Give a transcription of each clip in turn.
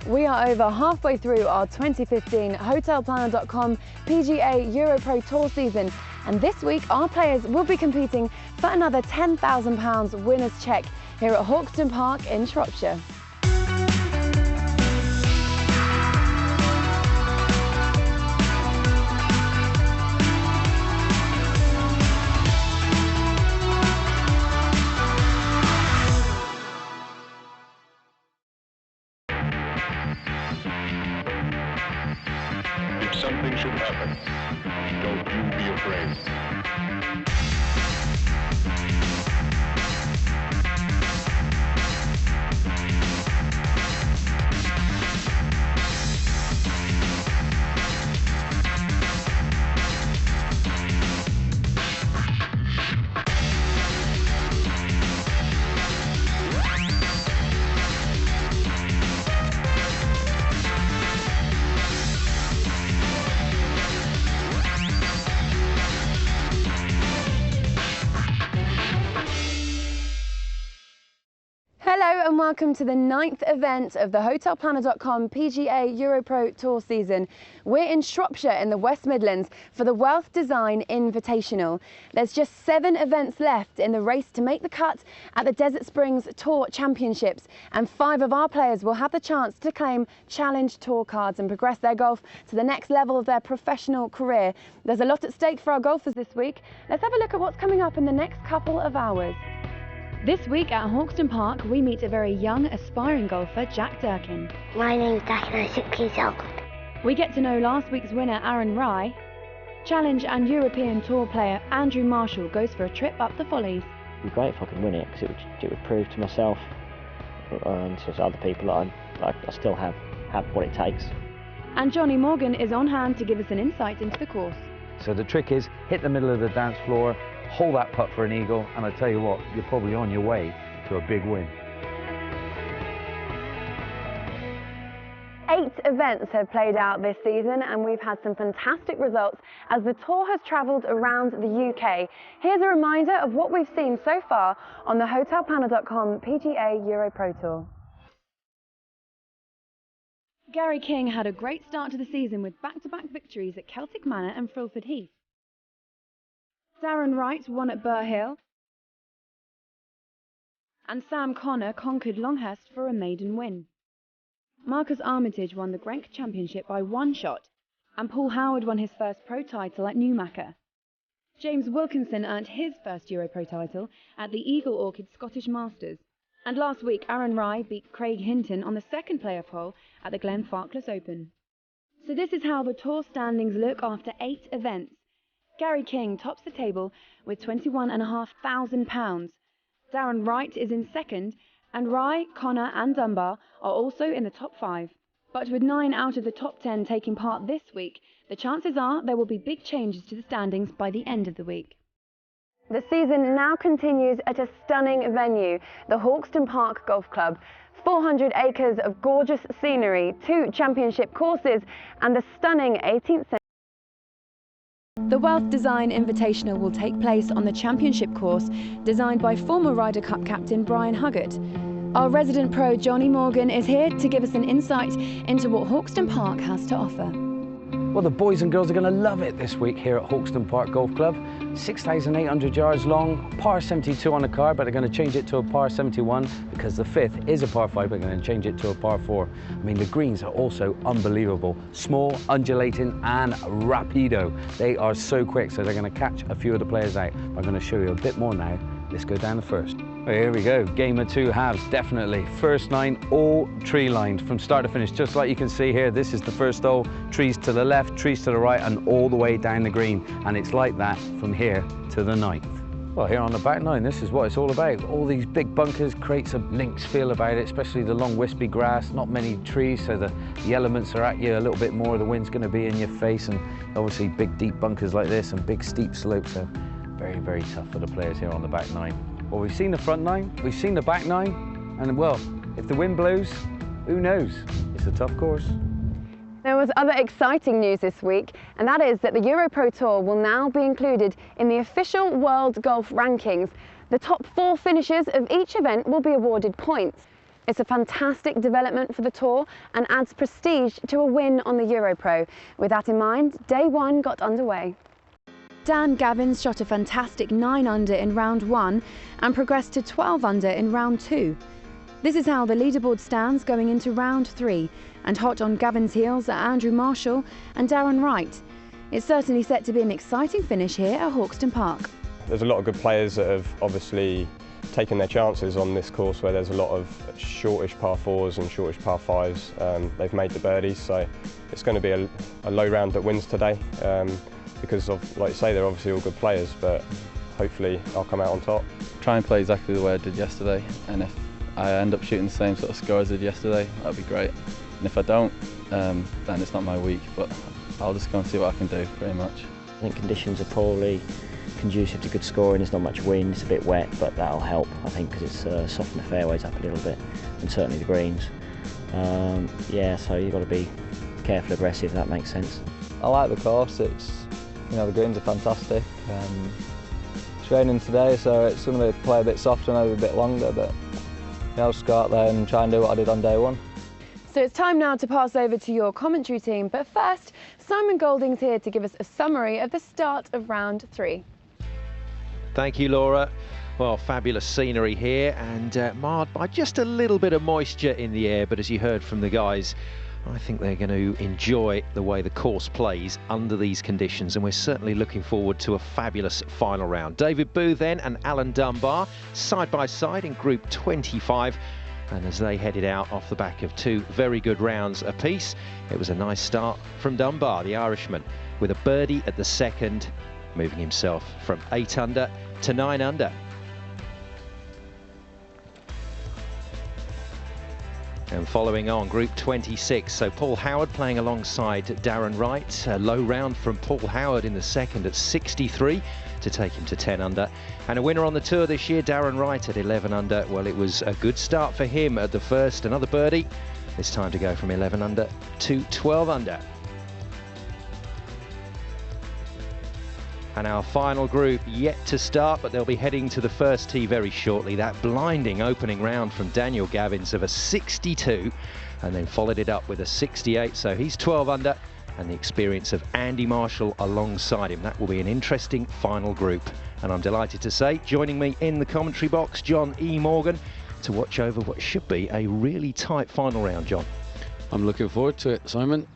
We are over halfway through our 2015 HotelPlanner.com PGA EuroPro Tour season, and this week our players will be competing for another £10,000 winner's cheque here at Hawkstone Park in Shropshire. If something should happen, don't you be afraid. Hello and welcome to the 9th event of the HotelPlanner.com PGA EuroPro Tour season. We're in Shropshire in the West Midlands for the Wealth Design Invitational. There's just 7 events left in the race to make the cut at the Desert Springs Tour Championships, and 5 of our players will have the chance to claim Challenge Tour cards and progress their golf to the next level of their professional career. There's a lot at stake for our golfers this week. Let's have a look at what's coming up in the next couple of hours. This week at Hawkstone Park, we meet a very young, aspiring golfer, Jack Durkin. My name's Durkin, I'm 6 years old. We get to know last week's winner, Aaron Rye. Challenge and European Tour player Andrew Marshall goes for a trip up the Follies. It'd be great if I could win it, because it would prove to myself and to other people that I still have what it takes. And Johnny Morgan is on hand to give us an insight into the course. So the trick is, hit the middle of the dance floor, hold that putt for an eagle, and I tell you what, you're probably on your way to a big win. 8 events have played out this season, and we've had some fantastic results as the tour has travelled around the UK. Here's a reminder of what we've seen so far on the HotelPlanner.com PGA EuroPro Tour. Gary King had a great start to the season with back-to-back victories at Celtic Manor and Frilford Heath. Darren Wright won at Burr Hill, and Sam Connor conquered Longhurst for a maiden win. Marcus Armitage won the Grenk Championship by 1 shot, and Paul Howard won his first pro title at Newmarket. James Wilkinson earned his first EuroPro title at the Eagle Orchid Scottish Masters, and last week Aaron Rye beat Craig Hinton on the second playoff hole at the Glenfarclas Open. So this is how the tour standings look after 8 events. Gary King tops the table with £21,500. Darren Wright is in second, and Rye, Connor and Dunbar are also in the top 5. But with 9 out of the top 10 taking part this week, the chances are there will be big changes to the standings by the end of the week. The season now continues at a stunning venue, the Hawkstone Park Golf Club. 400 acres of gorgeous scenery, 2 championship courses and the stunning 18th century. The Wealth Design Invitational will take place on the championship course designed by former Ryder Cup captain Brian Huggett. Our resident pro Johnny Morgan is here to give us an insight into what Hawkstone Park has to offer. Well, the boys and girls are going to love it this week here at Hawkstone Park Golf Club. 6,800 yards long, par 72 on the card, but they're going to change it to a par 71 because the 5th is a par 5, but they're going to change it to a par 4. I mean, the greens are also unbelievable. Small, undulating and rapido. They are so quick, so they're going to catch a few of the players out. I'm going to show you a bit more now. Let's go down the first. Oh, here we go, game of 2 halves, definitely. First 9, all tree lined from start to finish, just like you can see here. This is the first hole, trees to the left, trees to the right, and all the way down the green. And it's like that from here to the 9th. Well, here on the back 9, this is what it's all about. All these big bunkers creates a links feel about it, especially the long wispy grass, not many trees, so the elements are at you a little bit more. The wind's going to be in your face, and obviously big deep bunkers like this and big steep slopes, so very, very tough for the players here on the back 9. Well, we've seen the front 9, we've seen the back 9, and well, if the wind blows, who knows? It's a tough course. There was other exciting news this week, and that is that the EuroPro Tour will now be included in the official World Golf Rankings. The top 4 finishers of each event will be awarded points. It's a fantastic development for the tour and adds prestige to a win on the EuroPro. With that in mind, day one got underway. Dan Gavins shot a fantastic 9 under in round 1 and progressed to 12 under in round 2. This is how the leaderboard stands going into round 3, and hot on Gavin's heels are Andrew Marshall and Darren Wright. It's certainly set to be an exciting finish here at Hawkstone Park. There's a lot of good players that have obviously taken their chances on this course where there's a lot of shortish par 4s and shortish par 5s. They've made the birdies, so it's going to be a low round that wins today because of, like you say, they're obviously all good players, but hopefully I'll come out on top. Try and play exactly the way I did yesterday, and if I end up shooting the same sort of score as I did yesterday, that'd be great. And if I don't, then it's not my week, but I'll just go and see what I can do, pretty much. I think conditions are probably conducive to good scoring. There's not much wind, it's a bit wet, but that'll help, I think, because it's softened the fairways up a little bit, and certainly the greens. Yeah, so you've got to be careful, aggressive, if that makes sense. I like the course. It's, you know, the greens are fantastic. It's raining today, so it's going to play a bit softer and maybe a bit longer, but I'll just go out there and try and do what I did on day one. So it's time now to pass over to your commentary team, but first, Simon Golding's here to give us a summary of the start of round 3. Thank you, Laura. Well, fabulous scenery here, and marred by just a little bit of moisture in the air, but as you heard from the guys, I think they're going to enjoy the way the course plays under these conditions, and we're certainly looking forward to a fabulous final round. David Booth then and Alan Dunbar side by side in Group 25, and as they headed out off the back of 2 very good rounds apiece, it was a nice start from Dunbar, the Irishman, with a birdie at the second, moving himself from 8 under to 9 under. And following on, Group 26, so Paul Howard playing alongside Darren Wright. A low round from Paul Howard in the second at 63 to take him to 10 under. And a winner on the tour this year, Darren Wright at 11 under. Well, it was a good start for him at the first. Another birdie. It's time to go from 11 under to 12 under. And our final group yet to start, but they'll be heading to the first tee very shortly. That blinding opening round from Daniel Gavins of a 62, and then followed it up with a 68, so he's 12 under, and the experience of Andy Marshall alongside him. That will be an interesting final group. And I'm delighted to say, joining me in the commentary box, John E. Morgan, to watch over what should be a really tight final round, John. I'm looking forward to it, Simon.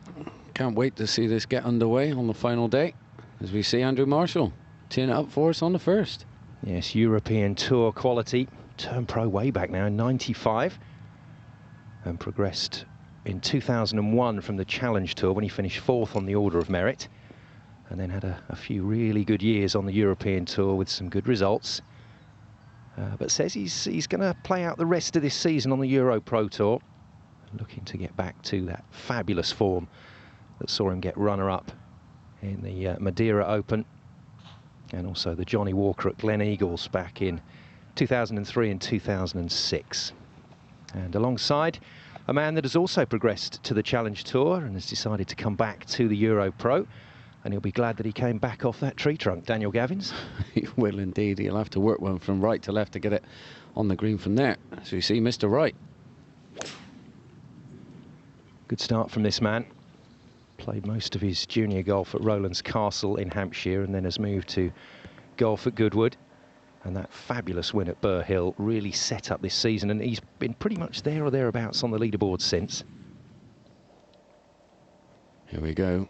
Can't wait to see this get underway on the final day, as we see Andrew Marshall teeing it up for us on the first. Yes, European Tour quality. Turned pro way back now in '95 and progressed in 2001 from the Challenge Tour when he finished 4th on the Order of Merit, and then had a few really good years on the European Tour with some good results. But says he's going to play out the rest of this season on the EuroPro Tour, looking to get back to that fabulous form that saw him get runner-up in the Madeira Open, and also the Johnny Walker at Glen Eagles back in 2003 and 2006. And alongside a man that has also progressed to the Challenge Tour and has decided to come back to the EuroPro, and he'll be glad that he came back off that tree trunk, Daniel Gavins. He will indeed. He'll have to work one from right to left to get it on the green from there. So you see Mr. Wright. Good start from this man. Played most of his junior golf at Rowlands Castle in Hampshire, and then has moved to golf at Goodwood. And that fabulous win at Burr Hill really set up this season, and he's been pretty much there or thereabouts on the leaderboard since. Here we go.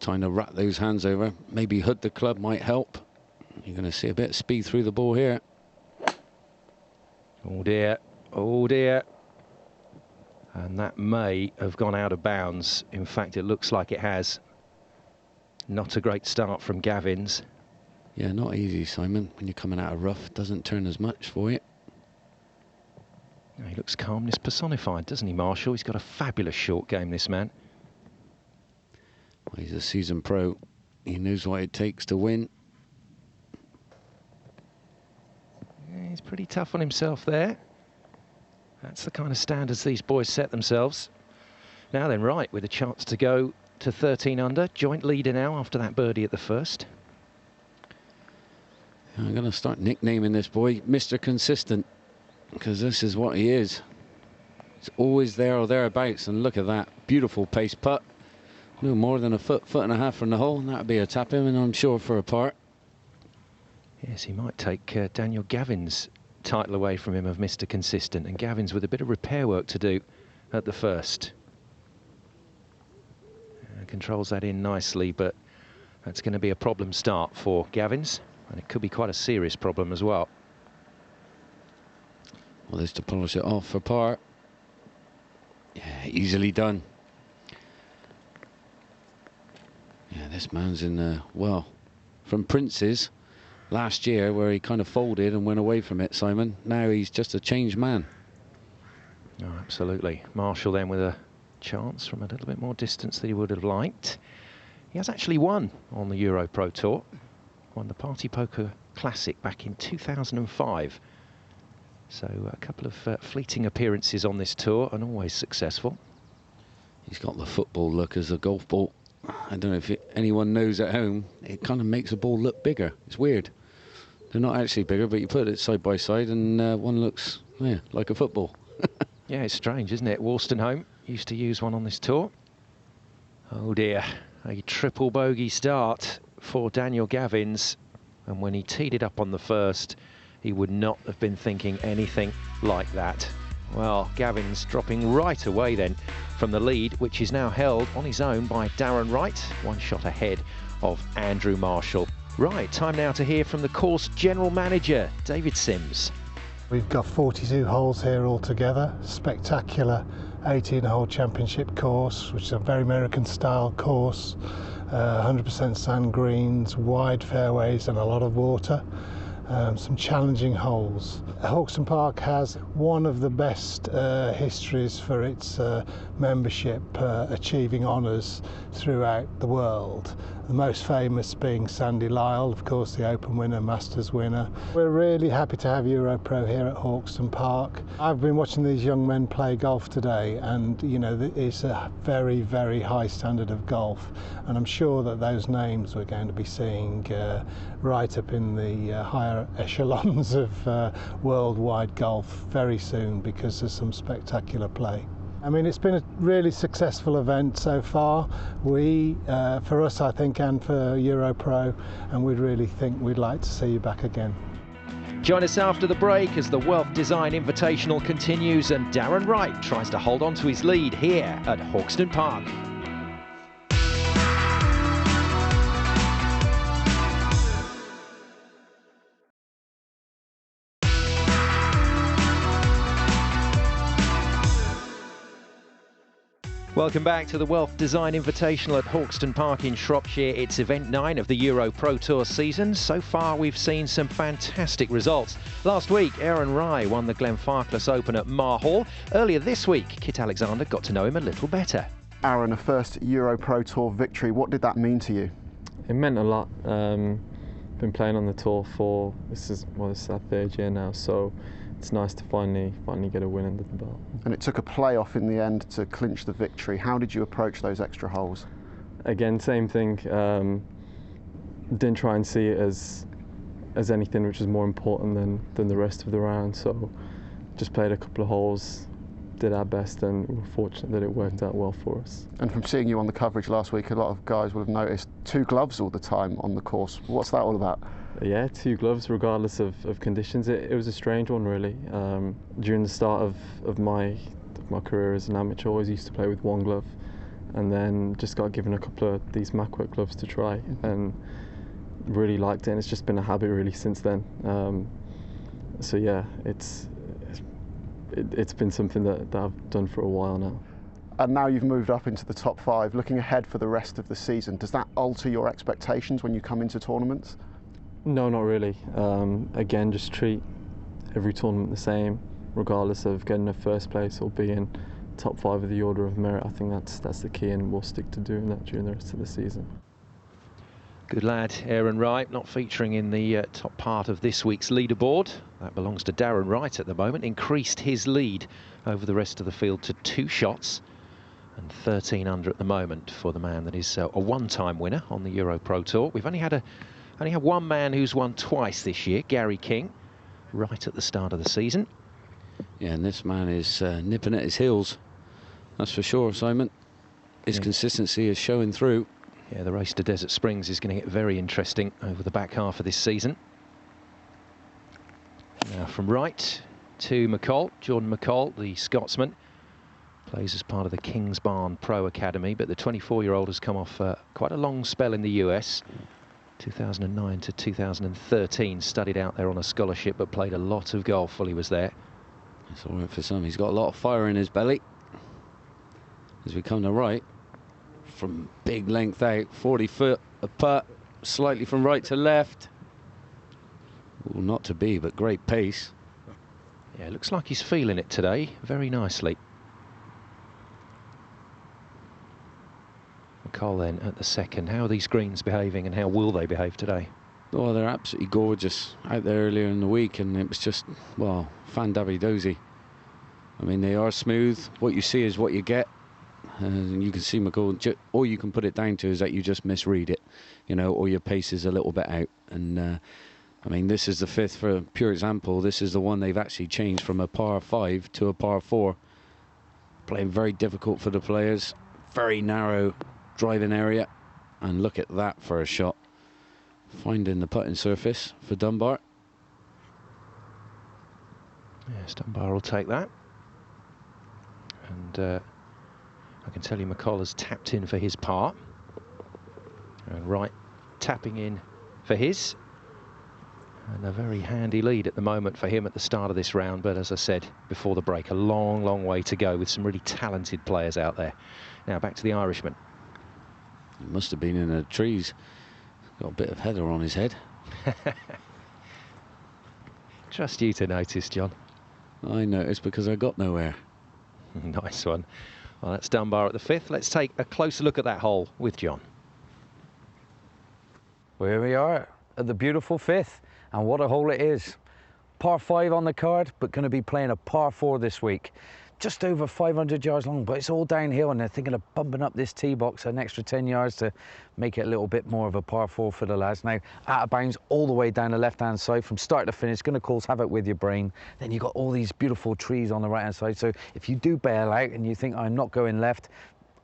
Trying to wrap those hands over. Maybe hood the club might help. You're going to see a bit of speed through the ball here. Oh dear, oh dear. And that may have gone out of bounds. In fact, it looks like it has. Not a great start from Gavins. Yeah, not easy, Simon, when you're coming out of rough. Doesn't turn as much for you. He looks calmness personified, doesn't he, Marshall? He's got a fabulous short game, this man. Well, he's a seasoned pro. He knows what it takes to win. Yeah, he's pretty tough on himself there. That's the kind of standards these boys set themselves. Now then, Wright with a chance to go to 13 under. Joint leader now after that birdie at the first. I'm going to start nicknaming this boy Mr. Consistent, because this is what he is. It's always there or thereabouts, and look at that beautiful pace putt. No more than a foot and a half from the hole, and that would be a tap in, and I'm sure for a par. Yes, he might take Daniel Gavin's title away from him of Mr. Consistent, and Gavin's with a bit of repair work to do at the first. Controls that in nicely, but that's going to be a problem start for Gavin's, and it could be quite a serious problem as well. Well, there's to polish it off for par. Yeah, easily done. Yeah, this man's in, well, from Prince's last year, where he kind of folded and went away from it, Simon. Now he's just a changed man. Oh, absolutely. Marshall then with a chance from a little bit more distance than he would have liked. He has actually won on the EuroPro Tour. Won the Party Poker Classic back in 2005. So a couple of fleeting appearances on this tour, and always successful. He's got the football look as a golf ball. I don't know if anyone knows at home, it kind of makes a ball look bigger. It's weird. They're not actually bigger, but you put it side by side and one looks, yeah, like a football. Yeah, it's strange, isn't it? Wolstenholme used to use one on this tour. Oh dear, a triple bogey start for Daniel Gavin's, and when he teed it up on the first, he would not have been thinking anything like that. Well, Gavin's dropping right away then from the lead, which is now held on his own by Darren Wright, one shot ahead of Andrew Marshall. Right, time now to hear from the course general manager, David Sims. We've got 42 holes here altogether, spectacular 18-hole championship course, which is a very American style course, 100% sand greens, wide fairways and a lot of water. Some challenging holes. Hawkstone Park has one of the best histories for its membership achieving honours throughout the world. The most famous being Sandy Lyle, of course, the Open winner, Masters winner. We're really happy to have EuroPro here at Hawkstone Park. I've been watching these young men play golf today, and you know, it's a very, very high standard of golf, and I'm sure that those names we're going to be seeing right up in the higher echelons of worldwide golf very soon, because there's some spectacular play. I mean, it's been a really successful event so far. For us, I think, and for EuroPro, and we really think we'd like to see you back again. Join us after the break as the Wealth Design Invitational continues, and Darren Wright tries to hold on to his lead here at Hawkstone Park. Welcome back to the Wealth Design Invitational at Hawkstone Park in Shropshire. It's event 9 of the EuroPro Tour season. So far, we've seen some fantastic results. Last week, Aaron Rye won the Glenfarclas Open at Marhall. Earlier this week, Kit Alexander got to know him a little better. Aaron, a first EuroPro Tour victory. What did that mean to you? It meant a lot. Been playing on the tour for, this is our 3rd year now, so it's nice to finally get a win under the belt. And it took a playoff in the end to clinch the victory. How did you approach those extra holes? Again, same thing. Didn't try and see it as anything which is more important than the rest of the round. So just played a couple of holes, did our best, and we were fortunate that it worked out well for us. And from seeing you on the coverage last week, a lot of guys will have noticed 2 gloves all the time on the course. What's that all about? Yeah, 2 gloves regardless of conditions. It was a strange one, really. During the start of my career as an amateur, I always used to play with 1 glove, and then just got given a couple of these Macwork gloves to try, and really liked it, and it's just been a habit really since then. So yeah, it's been something that I've done for a while now. And now you've moved up into the top 5. Looking ahead for the rest of the season, does that alter your expectations when you come into tournaments? No, not really. Again, just treat every tournament the same, regardless of getting a first place or being top 5 of the order of merit. I think that's the key, and we'll stick to doing that during the rest of the season. Good lad, Aaron Wright, not featuring in the top part of this week's leaderboard. That belongs to Darren Wright at the moment. Increased his lead over the rest of the field to 2 shots, and 13 under at the moment for the man that is a one-time winner on the EuroPro Tour. We've only had one man who's won twice this year, Gary King, right at the start of the season. Yeah, and this man is nipping at his heels. That's for sure, Simon. His consistency is showing through. Yeah, the race to Desert Springs is going to get very interesting over the back half of this season. Now from right to McCall, Jordan McCall, the Scotsman, plays as part of the Kingsbarn Pro Academy, but the 24-year-old has come off quite a long spell in the US. 2009 to 2013, studied out there on a scholarship, but played a lot of golf while he was there. It's all right for some. He's got a lot of fire in his belly. As we come to right, from big length out, 40 foot a putt, slightly from right to left. Well, not to be, but great pace. Yeah, it looks like he's feeling it today very nicely. McCall then at the second. How are these greens behaving and how will they behave today? Oh, they're absolutely gorgeous. Out there earlier in the week, and it was just, well, fan-dabby-dozy. I mean, they are smooth. What you see is what you get. And you can see McCall, all you can put it down to is that you just misread it, you know, or your pace is a little bit out. And I mean, this is the fifth for pure example. This is the one they've actually changed from a par 5 to a par 4. Playing very difficult for the players. Very narrow driving area. And look at that for a shot. Finding the putting surface for Dunbar. Yes, Dunbar will take that. And I can tell you McCall has tapped in for his par. And right, tapping in for his. And a very handy lead at the moment for him at the start of this round. But as I said before the break, a long, long way to go with some really talented players out there. Now back to the Irishman. He must have been in the trees. Got a bit of heather on his head. Trust you to notice, John. I noticed because I got nowhere. Nice one. Well, that's Dunbar at the fifth. Let's take a closer look at that hole with John. Well, here we are at the beautiful fifth, and what a hole it is. Par 5 on the card, but going to be playing a par 4 this week. Just over 500 yards long, but it's all downhill, and they're thinking of bumping up this tee box an extra 10 yards to make it a little bit more of a par 4 for the lads. Now, out of bounds all the way down the left-hand side from start to finish, going to cause havoc with your brain. Then you've got all these beautiful trees on the right-hand side, so if you do bail out and you think, I'm not going left,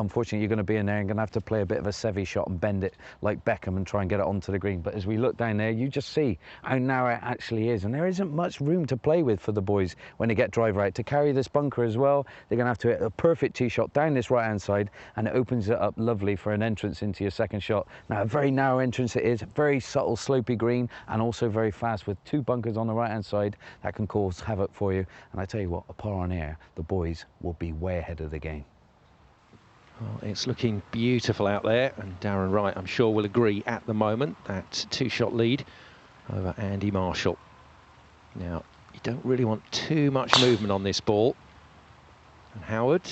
unfortunately, you're going to be in there and going to have to play a bit of a Seve shot and bend it like Beckham and try and get it onto the green. But as we look down there, you just see how narrow it actually is. And there isn't much room to play with for the boys when they get driver out. To carry this bunker as well, they're going to have to hit a perfect tee shot down this right-hand side, and it opens it up lovely for an entrance into your second shot. Now, a very narrow entrance it is, very subtle, slopey green, and also very fast with 2 bunkers on the right-hand side that can cause havoc for you. And I tell you what, a par on air, the boys will be way ahead of the game. Well, it's looking beautiful out there, and Darren Wright, I'm sure, will agree at the moment. That 2-shot lead over Andy Marshall. Now, you don't really want too much movement on this ball. And Howard,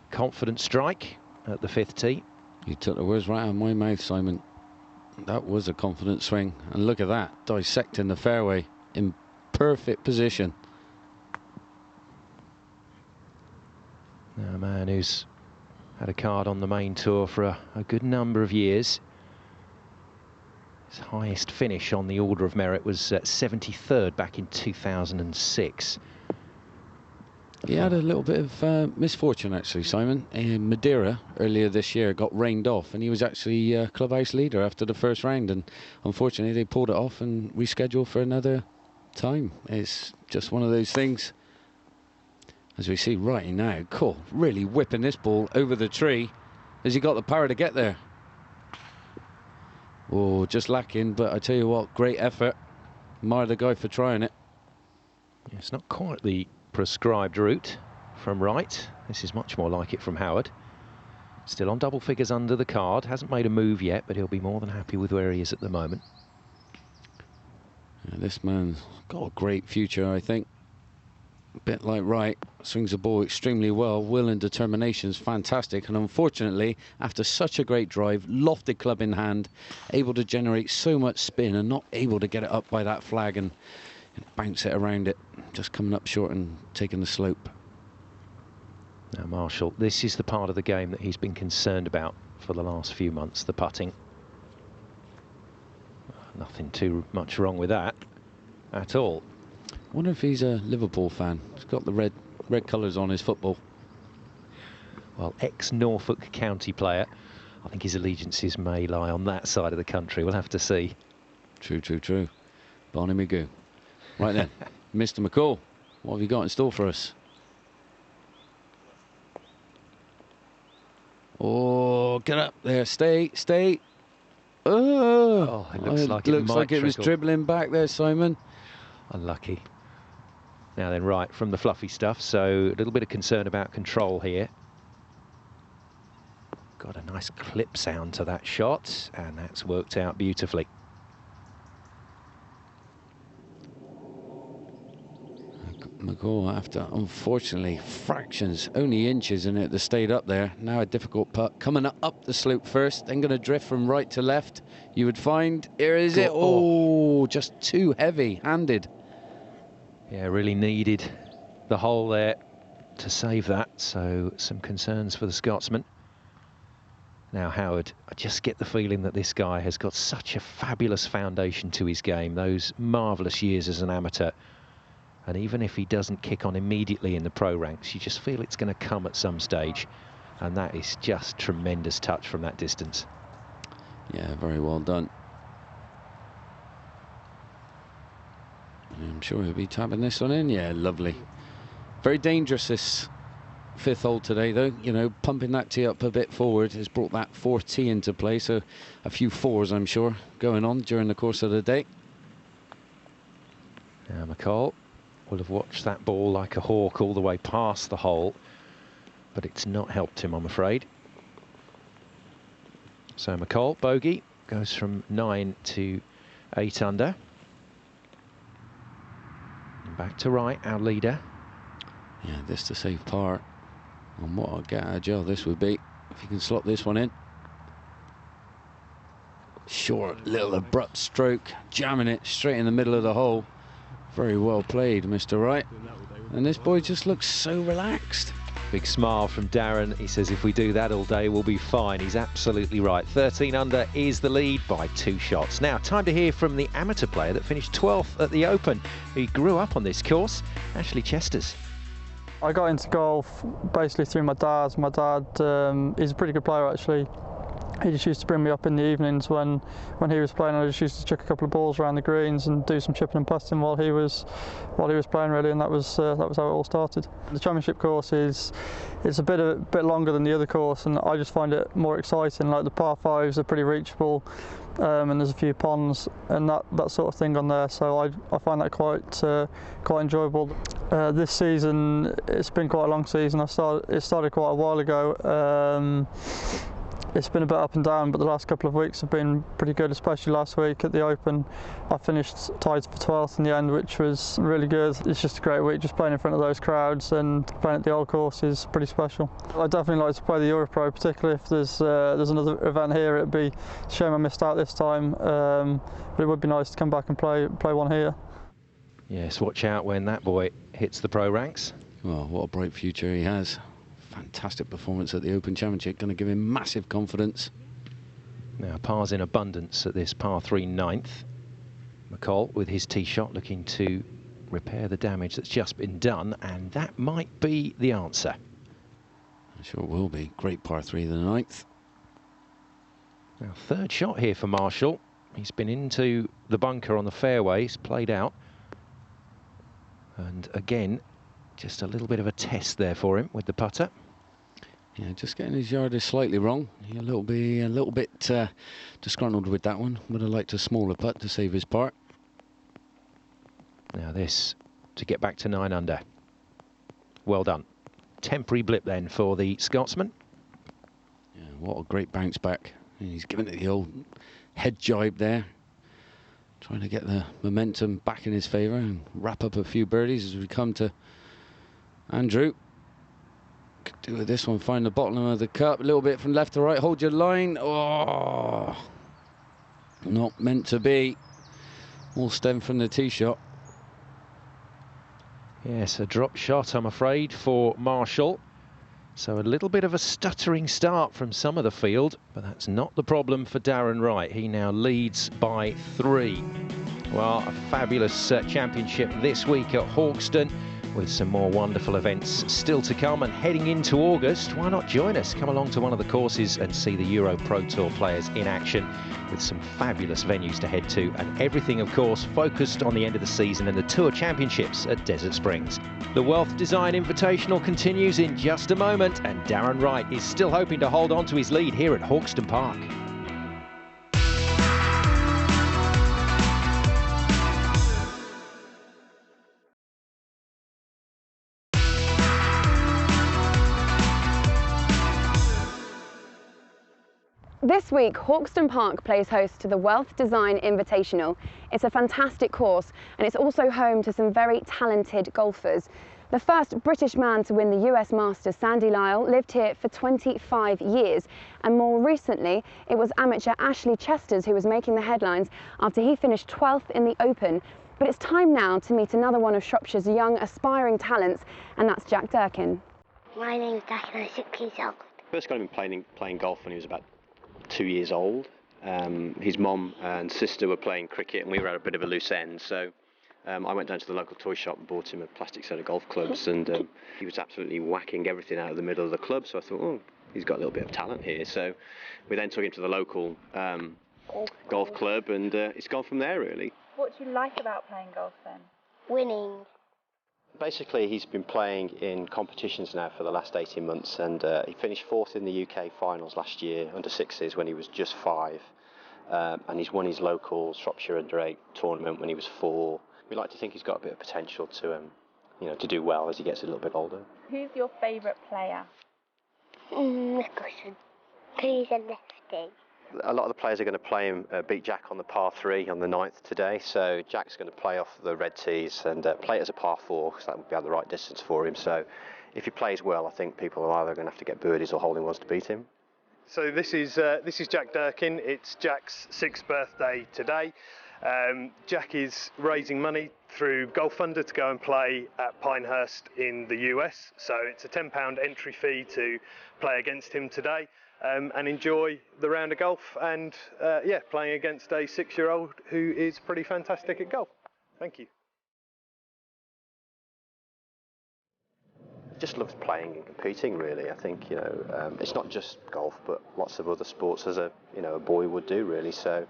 confident strike at the 5th tee. You took the words right out of my mouth, Simon. That was a confident swing. And look at that, dissecting the fairway in perfect position. Now, a man who's had a card on the main tour for a good number of years. His highest finish on the Order of Merit was 73rd back in 2006. He had a little bit of misfortune, actually, Simon. In Madeira earlier this year, got rained off, and he was actually clubhouse leader after the first round. And unfortunately, they pulled it off and rescheduled for another time. It's just one of those things. As we see right now, cool, really whipping this ball over the tree. Has he got the power to get there? Oh, just lacking, but I tell you what, great effort. Admire the guy for trying it. Yeah, it's not quite the prescribed route from Wright. This is much more like it from Howard. Still on double figures under the card, hasn't made a move yet, but he'll be more than happy with where he is at the moment. Yeah, this man's got a great future, I think. A bit like Wright, swings the ball extremely well. Will and determination's fantastic, and unfortunately, after such a great drive, lofted club in hand, able to generate so much spin and not able to get it up by that flag and bounce it around it, just coming up short and taking the slope. Now Marshall, this is the part of the game that he's been concerned about for the last few months, the putting. Nothing too much wrong with that at all. Wonder if he's a Liverpool fan. He's got the red colours on his football. Well, ex-Norfolk County player. I think his allegiances may lie on that side of the country. We'll have to see. True, true, true. Barney McGoo. Right then, Mr. McCall, what have you got in store for us? Oh, get up there. Stay. Oh, it looks like it was dribbling back there, Simon. Unlucky. Now then, right, from the fluffy stuff, so a little bit of concern about control here. Got a nice clip sound to that shot, and that's worked out beautifully. McCall, after, unfortunately, fractions, only inches in it that stayed up there. Now a difficult putt. Coming up the slope first, then going to drift from right to left. You would find, here is it. Oh, just too heavy-handed. Yeah, really needed the hole there to save that, so some concerns for the Scotsman. Now, Howard, I just get the feeling that this guy has got such a fabulous foundation to his game, those marvellous years as an amateur. And even if he doesn't kick on immediately in the pro ranks, you just feel it's going to come at some stage. And that is just tremendous touch from that distance. Yeah, very well done. I'm sure he'll be tapping this one in. Yeah, lovely. Very dangerous, this fifth hole today, though. You know, pumping that tee up a bit forward has brought that fourth tee into play. So a few fours, I'm sure, going on during the course of the day. Now McCall will have watched that ball like a hawk all the way past the hole, but it's not helped him, I'm afraid. So McCall, bogey, goes from 9 to 8 under. And back to right, our leader. Yeah, this to save par. And what a get out of jail this would be if he can slot this one in. Short, little abrupt stroke, jamming it straight in the middle of the hole. Very well played, Mr. Wright. And this boy just looks so relaxed. Big smile from Darren. He says if we do that all day, we'll be fine. He's absolutely right. 13 under is the lead by 2 shots. Now, time to hear from the amateur player that finished 12th at the Open. He grew up on this course, Ashley Chesters. I got into golf basically through my dad. My dad, he's a pretty good player actually. He just used to bring me up in the evenings when he was playing. I just used to chuck a couple of balls around the greens and do some chipping and putting while he was playing really, and that was how it all started. The championship course it's a bit longer than the other course, and I just find it more exciting. Like the par fives are pretty reachable, and there's a few ponds and that sort of thing on there. So I find that quite enjoyable. This season it's been quite a long season. It started quite a while ago. It's been a bit up and down, but the last couple of weeks have been pretty good, especially last week at the Open. I finished tied for 12th in the end, which was really good. It's just a great week, just playing in front of those crowds and playing at the old course is pretty special. I'd definitely like to play the EuroPro, particularly if there's another event here. It'd be a shame I missed out this time, but it would be nice to come back and play one here. Yes, watch out when that boy hits the pro ranks. Well, what a bright future he has. Fantastic performance at the Open Championship, going to give him massive confidence. Now, pars in abundance at this par 3 9th. McCall with his tee shot looking to repair the damage that's just been done, and that might be the answer. I'm sure it will be. Great par 3 the 9th. Now, third shot here for Marshall. He's been into the bunker on the fairway, he's played out. And again, just a little bit of a test there for him with the putter. Yeah, just getting his yardage slightly wrong. He a little bit disgruntled with that one. Would have liked a smaller putt to save his part. Now this to get back to 9 under. Well done. Temporary blip then for the Scotsman. Yeah, what a great bounce back. He's given it the old head jibe there, trying to get the momentum back in his favour and wrap up a few birdies as we come to Andrew. Could do with this one, find the bottom of the cup, a little bit from left to right, hold your line. Oh, not meant to be. All stem from the tee shot. Yes, a drop shot, I'm afraid, for Marshall. So a little bit of a stuttering start from some of the field, but that's not the problem for Darren Wright. He now leads by 3. Well, a fabulous championship this week at Hawkstone, with some more wonderful events still to come. And heading into August, why not join us? Come along to one of the courses and see the EuroPro Tour players in action, with some fabulous venues to head to, and everything, of course, focused on the end of the season and the Tour Championships at Desert Springs. The Wealth Design Invitational continues in just a moment, and Darren Wright is still hoping to hold on to his lead here at Hawkstone Park. This week, Hawkstone Park plays host to the Wealth Design Invitational. It's a fantastic course, and it's also home to some very talented golfers. The first British man to win the US Masters, Sandy Lyle, lived here for 25 years, and more recently it was amateur Ashley Chesters who was making the headlines after he finished 12th in the Open. But it's time now to meet another one of Shropshire's young aspiring talents, and that's Jack Durkin. My name's Jack and I'm 6 years old. First got him playing golf when he was about 2 years old. His mum and sister were playing cricket and we were at a bit of a loose end, so I went down to the local toy shop and bought him a plastic set of golf clubs, and he was absolutely whacking everything out of the middle of the club, so I thought, oh, he's got a little bit of talent here. So we then took him to the local golf club, and it's gone from there, really. What do you like about playing golf then? Winning. Basically, he's been playing in competitions now for the last 18 months, and he finished 4th in the UK finals last year, under 6s, when he was just 5. And he's won his local Shropshire under 8 tournament when he was 4. We like to think he's got a bit of potential to, to do well as he gets a little bit older. Who's your favourite player? Nicholson. He's a lefty. A lot of the players are going to play him, beat Jack on the par 3 on the 9th today, so Jack's going to play off the red tees and play it as a par 4, because that would be at the right distance for him. So if he plays well, I think people are either going to have to get birdies or holding ones to beat him. So this is Jack Durkin. It's Jack's 6th birthday today. Jack is raising money through Golf Funder to go and play at Pinehurst in the US. So it's a £10 entry fee to play against him today. And enjoy the round of golf and playing against a 6-year-old who is pretty fantastic at golf. Thank you. Just loves playing and competing, really. I think it's not just golf, but lots of other sports as a boy would do, really. So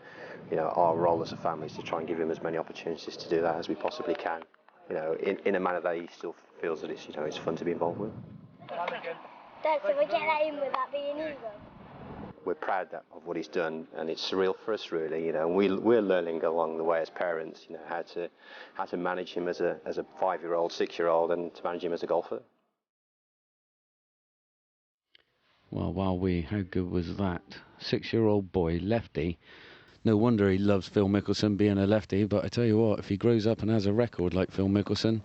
our role as a family is to try and give him as many opportunities to do that as we possibly can. In a manner that he still feels that it's fun to be involved with. Dad, so we get that in without being evil? We're proud of what he's done, and it's surreal for us, really. We're learning along the way as parents, how to manage him as a 5-year-old, 6-year-old, and to manage him as a golfer. Well, how good was that? 6-year-old boy, lefty. No wonder he loves Phil Mickelson being a lefty, but I tell you what, if he grows up and has a record like Phil Mickelson,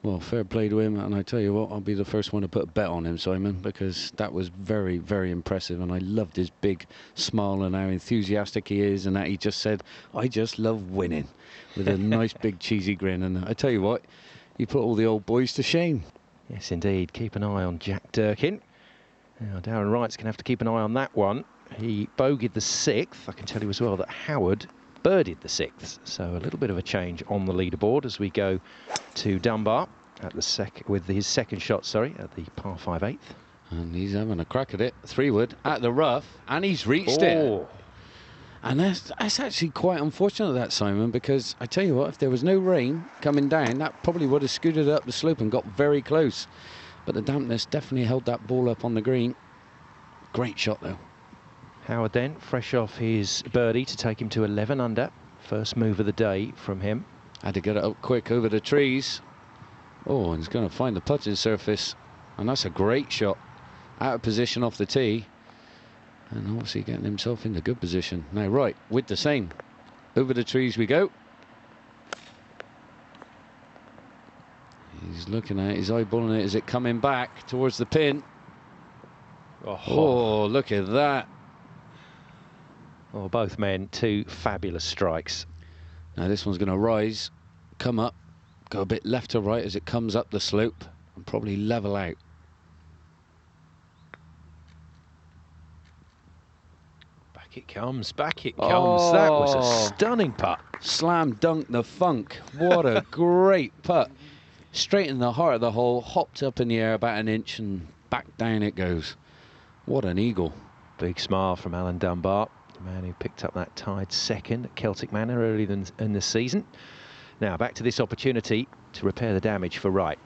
well, fair play to him, and I tell you what, I'll be the first one to put a bet on him, Simon, because that was very, very impressive, and I loved his big smile and how enthusiastic he is, and that he just said, I just love winning, with a nice big cheesy grin. And I tell you what, you put all the old boys to shame. Yes, indeed. Keep an eye on Jack Durkin. Now, Darren Wright's going to have to keep an eye on that one. He bogeyed the 6th. I can tell you as well that Howard birdied the 6th, so a little bit of a change on the leaderboard as we go to Dunbar at the with his second shot, at the par 5 8th. And he's having a crack at it, 3-wood at the rough, and he's reached it. And that's actually quite unfortunate, that, Simon, because I tell you what, if there was no rain coming down, that probably would have scooted up the slope and got very close. But the dampness definitely held that ball up on the green. Great shot, though. Howard then, fresh off his birdie to take him to 11 under. First move of the day from him. Had to get it up quick over the trees. Oh, and he's going to find the putting surface. And that's a great shot. Out of position off the tee. And obviously getting himself into good position. Now, right, with the same. Over the trees we go. He's looking at it, he's eyeballing it. Is it coming back towards the pin? Oh, look at that. Well, both men, 2 fabulous strikes. Now this one's going to rise, come up, go a bit left to right as it comes up the slope, and probably level out. Back it comes, back it comes. That was a stunning putt. Slam dunk the funk. What a great putt. Straight in the heart of the hole, hopped up in the air about an inch and back down it goes. What an eagle. Big smile from Alan Dunbar, the man who picked up that tied second at Celtic Manor earlier in the season. Now back to this opportunity to repair the damage for Wright.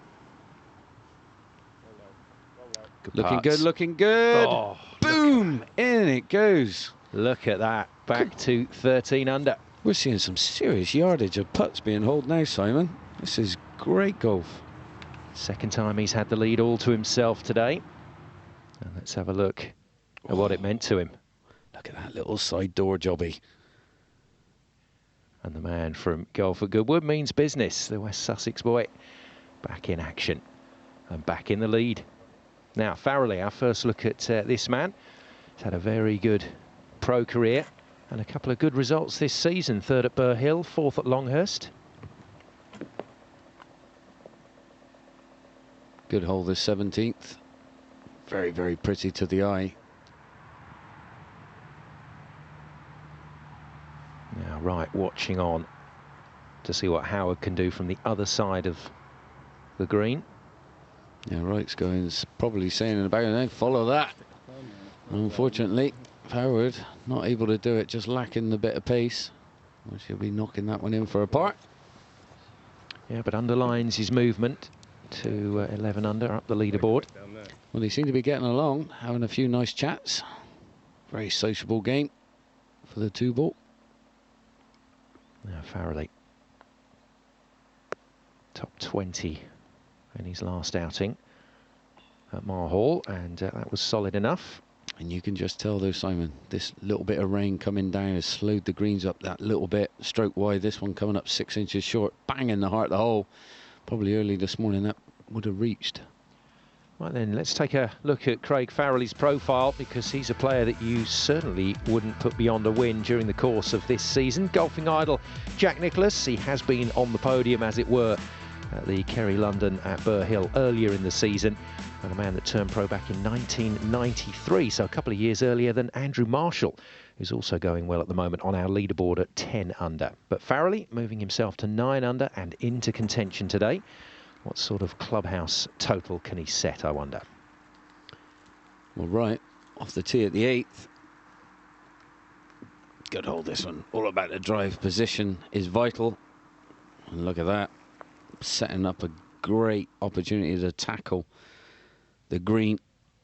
Looking good, looking good. Oh, boom, in it goes. Look at that, back to 13 under. We're seeing some serious yardage of putts being holed now, Simon. This is great golf. Second time he's had the lead all to himself today. And let's have a look at what it meant to him. Look at that little side door jobby. And the man from Golf at Goodwood means business. The West Sussex boy back in action and back in the lead. Now, Farrelly, our first look at this man. He's had a very good pro career and a couple of good results this season. Third at Burr Hill, fourth at Longhurst. Good hole, this 17th. Very, very pretty to the eye. Now, Wright watching on to see what Howard can do from the other side of the green. Yeah, Wright's going, probably saying in the back of the net, follow that. And unfortunately, Howard not able to do it, just lacking the bit of pace. Well, she'll be knocking that one in for a par. Yeah, but underlines his movement to 11 under up the leaderboard. Well, they seem to be getting along, having a few nice chats. Very sociable game for the two ball. Now Farrelly, top 20 in his last outing at Marhall, and that was solid enough. And you can just tell though, Simon, this little bit of rain coming down has slowed the greens up that little bit. Stroke wide, this one coming up 6 inches short, bang in the heart of the hole. Probably early this morning that would have reached. Right then, let's take a look at Craig Farrelly's profile, because he's a player that you certainly wouldn't put beyond a win during the course of this season. Golfing idol Jack Nicklaus, he has been on the podium, as it were, at the Kerry London at Burr Hill earlier in the season, and a man that turned pro back in 1993, so a couple of years earlier than Andrew Marshall, who's also going well at the moment on our leaderboard at 10 under. But Farrelly moving himself to 9 under and into contention today. What sort of clubhouse total can he set, I wonder? Well, right, off the tee at the 8th. Good hole, this one. All about the drive. Position is vital. And look at that. Setting up a great opportunity to tackle the green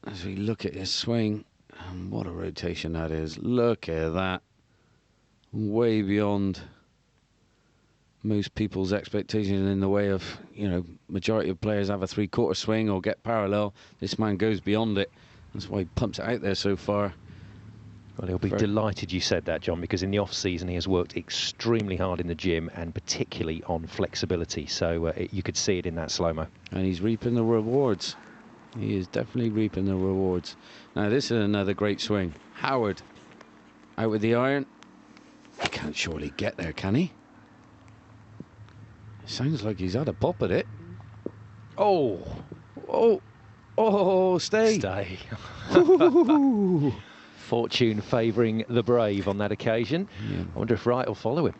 as we look at his swing. And what a rotation that is. Look at that. Way beyond most people's expectations in the way of, you know, majority of players have a three-quarter swing or get parallel. This man goes beyond it. That's why he pumps it out there so far. Well, he'll be delighted you said that, John, because in the off-season he has worked extremely hard in the gym, and particularly on flexibility. So you could see it in that slow-mo. And he's reaping the rewards. He is definitely reaping the rewards. Now, this is another great swing. Howard out with the iron. He can't surely get there, can he? Sounds like he's had a pop at it. Oh, oh, oh, stay. Stay. Fortune favouring the brave on that occasion. Yeah. I wonder if Wright will follow him.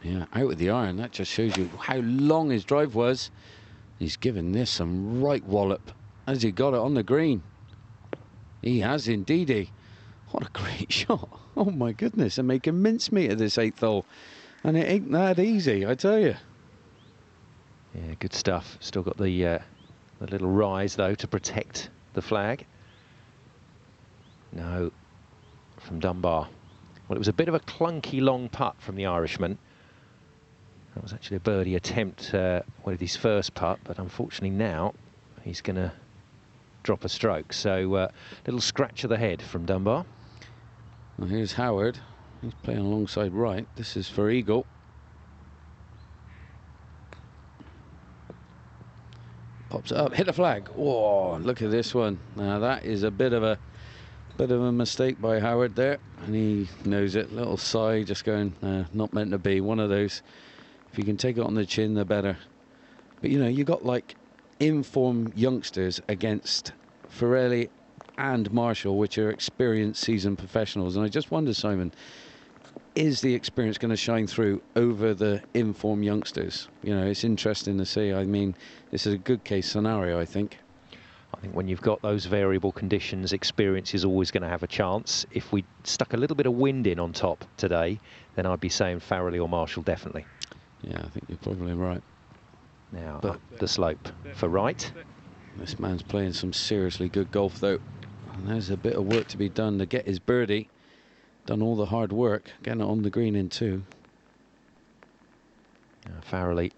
Yeah, out with the iron. That just shows you how long his drive was. He's given this some right wallop as he got it on the green. He has indeed. What a great shot. Oh, my goodness. They're making mincemeat of this 8th hole. And it ain't that easy, I tell you. Yeah, good stuff. Still got the little rise, though, to protect the flag. No, from Dunbar. Well, it was a bit of a clunky long putt from the Irishman. That was actually a birdie attempt with his first putt, but unfortunately now he's going to drop a stroke. So little scratch of the head from Dunbar. Well, here's Howard. He's playing alongside Wright. This is for eagle. Pops it up, hit the flag. Whoa, look at this one. Now that is a bit of a mistake by Howard there, and he knows it. Little sigh, just going, not meant to be. One of those. If you can take it on the chin, the better. But you know, you got like informed youngsters against Farrelly and Marshall, which are experienced, seasoned professionals. And I just wonder, Simon, is the experience going to shine through over the informed youngsters? You know, it's interesting to see. I mean, this is a good case scenario, I think. I think when you've got those variable conditions, experience is always going to have a chance. If we stuck a little bit of wind in on top today, then I'd be saying Farrelly or Marshall definitely. Yeah, I think you're probably right. Now, up the slope for Wright. This man's playing some seriously good golf, though. And there's a bit of work to be done to get his birdie. Done all the hard work, getting it on the green in two. Farrelly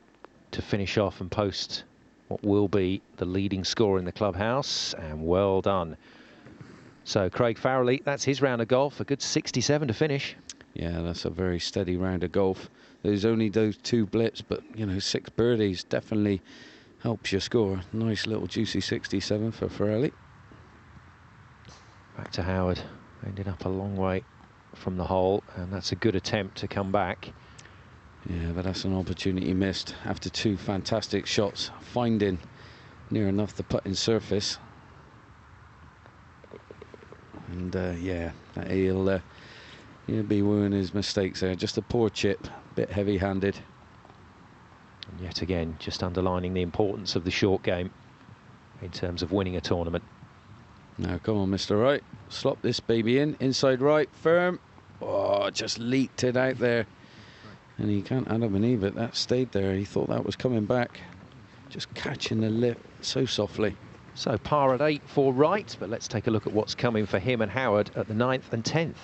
to finish off and post what will be the leading scorer in the clubhouse, and well done. So Craig Farrelly, that's his round of golf, a good 67 to finish. Yeah, that's a very steady round of golf. There's only those 2 blips, but, you know, 6 birdies definitely helps you score. Nice little juicy 67 for Farrelly. Back to Howard, ended up a long way from the hole, and that's a good attempt to come back. Yeah, but that's an opportunity missed after 2 fantastic shots, finding near enough the putting surface. And yeah, he'll be wooing his mistakes there. Just a poor chip, a bit heavy-handed. And yet again, just underlining the importance of the short game in terms of winning a tournament. Now, come on, Mr. Wright. Slop this baby in. Inside right, firm. Oh, just leaked it out there. And he can't Adam and Eve it. That stayed there. He thought that was coming back. Just catching the lip so softly. So par at 8 for Wright, but let's take a look at what's coming for him and Howard at the 9th and 10th.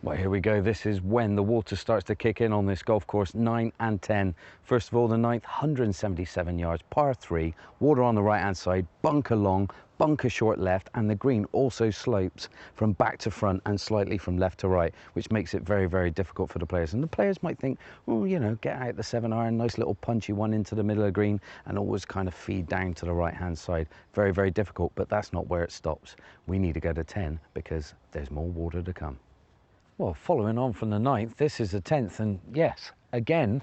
Well, here we go. This is when the water starts to kick in on this golf course, 9 and 10. First of all, the 9th, 177 yards, par 3, water on the right-hand side, bunker long, bunker short left, and the green also slopes from back to front and slightly from left to right, which makes it very, very difficult for the players. And the players might think, oh, you know, get out the 7-iron, nice little punchy one into the middle of the green, and always kind of feed down to the right-hand side. Very, very difficult, but that's not where it stops. We need to go to 10 because there's more water to come. Well, following on from the 9th, this is the 10th, and yes, again,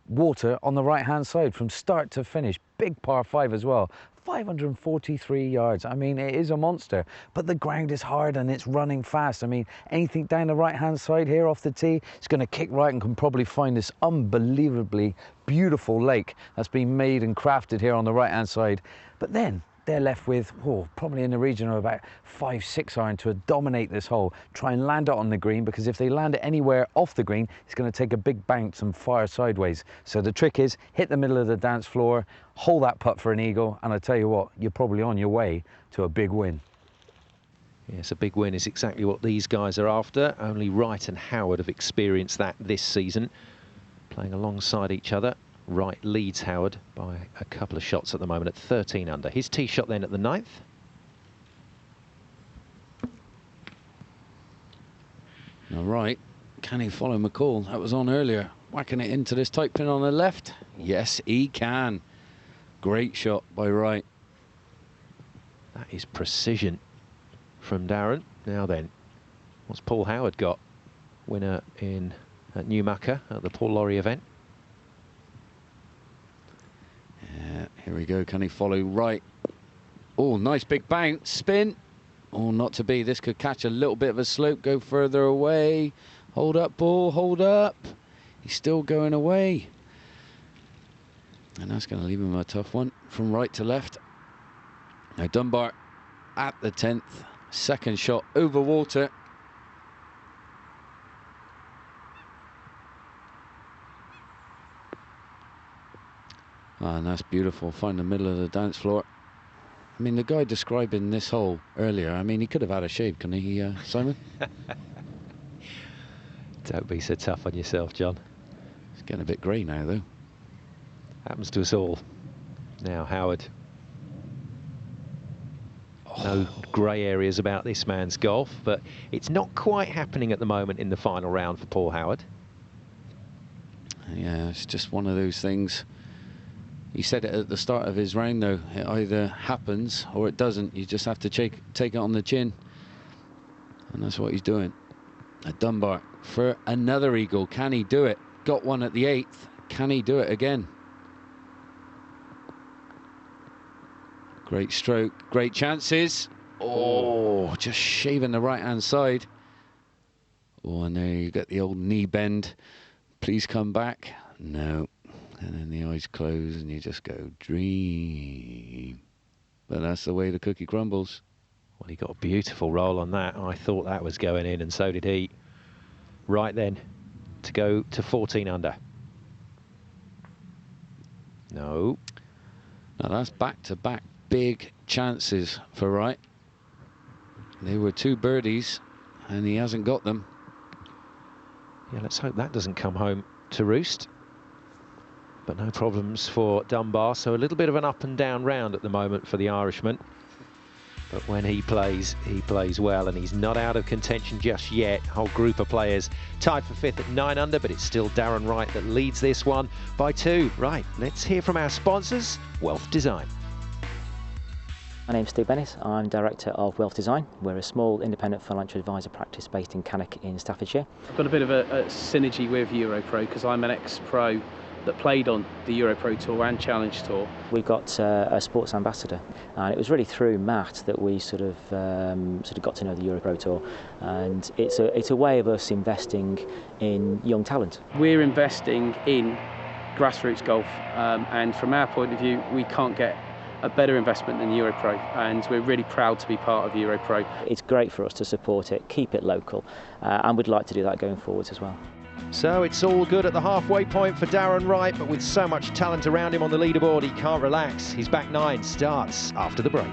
water on the right-hand side from start to finish. Big par 5 as well. 543 yards. I mean, it is a monster, but the ground is hard and it's running fast. I mean, anything down the right-hand side here off the tee, it's going to kick right and can probably find this unbelievably beautiful lake that's been made and crafted here on the right-hand side. But then they're left with, probably in the region of about 5-6 iron to dominate this hole. Try and land it on the green, because if they land it anywhere off the green, it's going to take a big bounce and fire sideways. So the trick is, hit the middle of the dance floor, hold that putt for an eagle, and I tell you what, you're probably on your way to a big win. Yes, a big win is exactly what these guys are after. Only Wright and Howard have experienced that this season, playing alongside each other. Wright leads Howard by a couple of shots at the moment at 13 under. His tee shot then at the 9th. All right, can he follow McCall? That was on earlier. Whacking it into this tight pin on the left. Yes, he can. Great shot by Wright. That is precision from Darren. Now then, what's Paul Howard got? Winner at Newmarket at the Paul Laurie event. Yeah, here we go. Can he follow Wright? Oh, nice big bounce. Spin. Oh, not to be. This could catch a little bit of a slope, go further away. Hold up, ball, hold up. He's still going away. And that's going to leave him a tough one from right to left. Now Dunbar at the 10th. Second shot over water. And that's beautiful. Find the middle of the dance floor. I mean, the guy describing this hole earlier, I mean, he could have had a shave, couldn't he, Simon? Don't be so tough on yourself, John. It's getting a bit grey now, though. Happens to us all. Now, Howard. No grey areas about this man's golf, but it's not quite happening at the moment in the final round for Paul Howard. Yeah, it's just one of those things. He said it at the start of his round, though. It either happens or it doesn't. You just have to take it on the chin. And that's what he's doing. At Dunbar for another eagle. Can he do it? Got one at the 8th. Can he do it again? Great stroke. Great chances. Oh, just shaving the right-hand side. Oh, and there you get the old knee bend. Please come back. No. And then the eyes close and you just go, dream. But that's the way the cookie crumbles. Well, he got a beautiful roll on that. I thought that was going in, and so did he. Right then, to go to 14 under. No. Now that's back-to-back big chances for Wright. They were 2 birdies, and he hasn't got them. Yeah, let's hope that doesn't come home to roost. But no problems for Dunbar, so a little bit of an up and down round at the moment for the Irishman. But when he plays well, and he's not out of contention just yet. Whole group of players tied for 5th at 9 under, but it's still Darren Wright that leads this one by 2. Right, let's hear from our sponsors, Wealth Design. My name's Steve Bennis, I'm Director of Wealth Design. We're a small independent financial advisor practice based in Cannock in Staffordshire. I've got a bit of a synergy with EuroPro because I'm an ex-pro that played on the EuroPro Tour and Challenge Tour. We've got a sports ambassador, and it was really through Matt that we sort of got to know the EuroPro Tour, and it's a way of us investing in young talent. We're investing in grassroots golf, and from our point of view, we can't get a better investment than EuroPro, and we're really proud to be part of EuroPro. It's great for us to support it, keep it local, and we'd like to do that going forwards as well. So it's all good at the halfway point for Darren Wright, but with so much talent around him on the leaderboard, he can't relax. His back 9 starts after the break.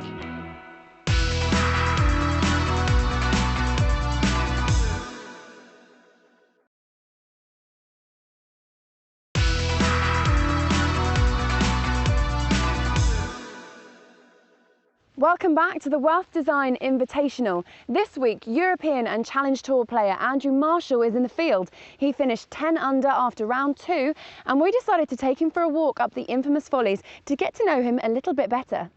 Welcome back to the Wealth Design Invitational. This week, European and Challenge Tour player Andrew Marshall is in the field. He finished 10 under after round 2, and we decided to take him for a walk up the infamous Follies to get to know him a little bit better.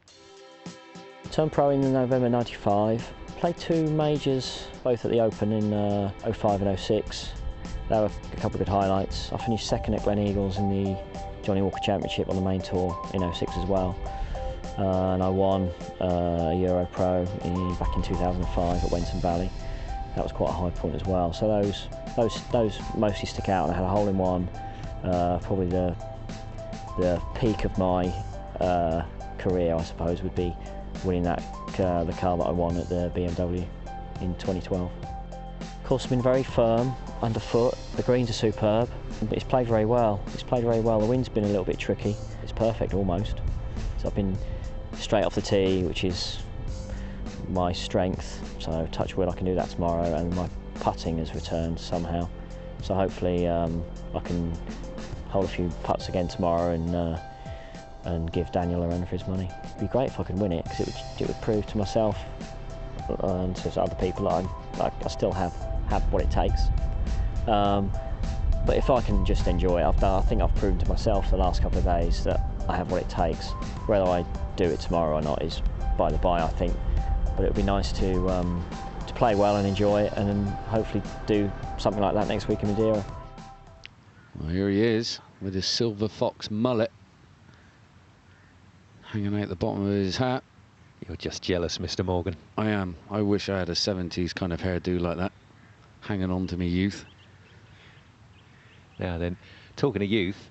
Turned pro in November '95. Played 2 majors, both at the Open in 05 and 06. There were a couple of good highlights. I finished 2nd at Glen Eagles in the Johnny Walker Championship on the main tour in 06 as well. And I won EuroPro back in 2005 at Wenton Valley. That was quite a high point as well. So those mostly stick out. And I had a hole-in-one, probably the peak of my career, I suppose, would be winning the car that I won at the BMW in 2012. Of course, it's been very firm underfoot. The greens are superb, but it's played very well. The wind's been a little bit tricky. It's perfect almost. So I've been straight off the tee, which is my strength, so touch wood I can do that tomorrow, and my putting has returned somehow, so hopefully I can hold a few putts again tomorrow and give Daniel a run for his money. It'd be great if I could win it, because it would prove to myself and to other people that I still have what it takes, but if I can just enjoy it, I think I've proven to myself the last couple of days that I have what it takes. Whether I do it tomorrow or not is by the by, I think. But it would be nice to play well and enjoy it, and then hopefully do something like that next week in Madeira. Well, here he is with his silver fox mullet hanging out the bottom of his hat. You're just jealous, Mr. Morgan. I am. I wish I had a 70s kind of hairdo like that, hanging on to me youth. Now then, talking of youth,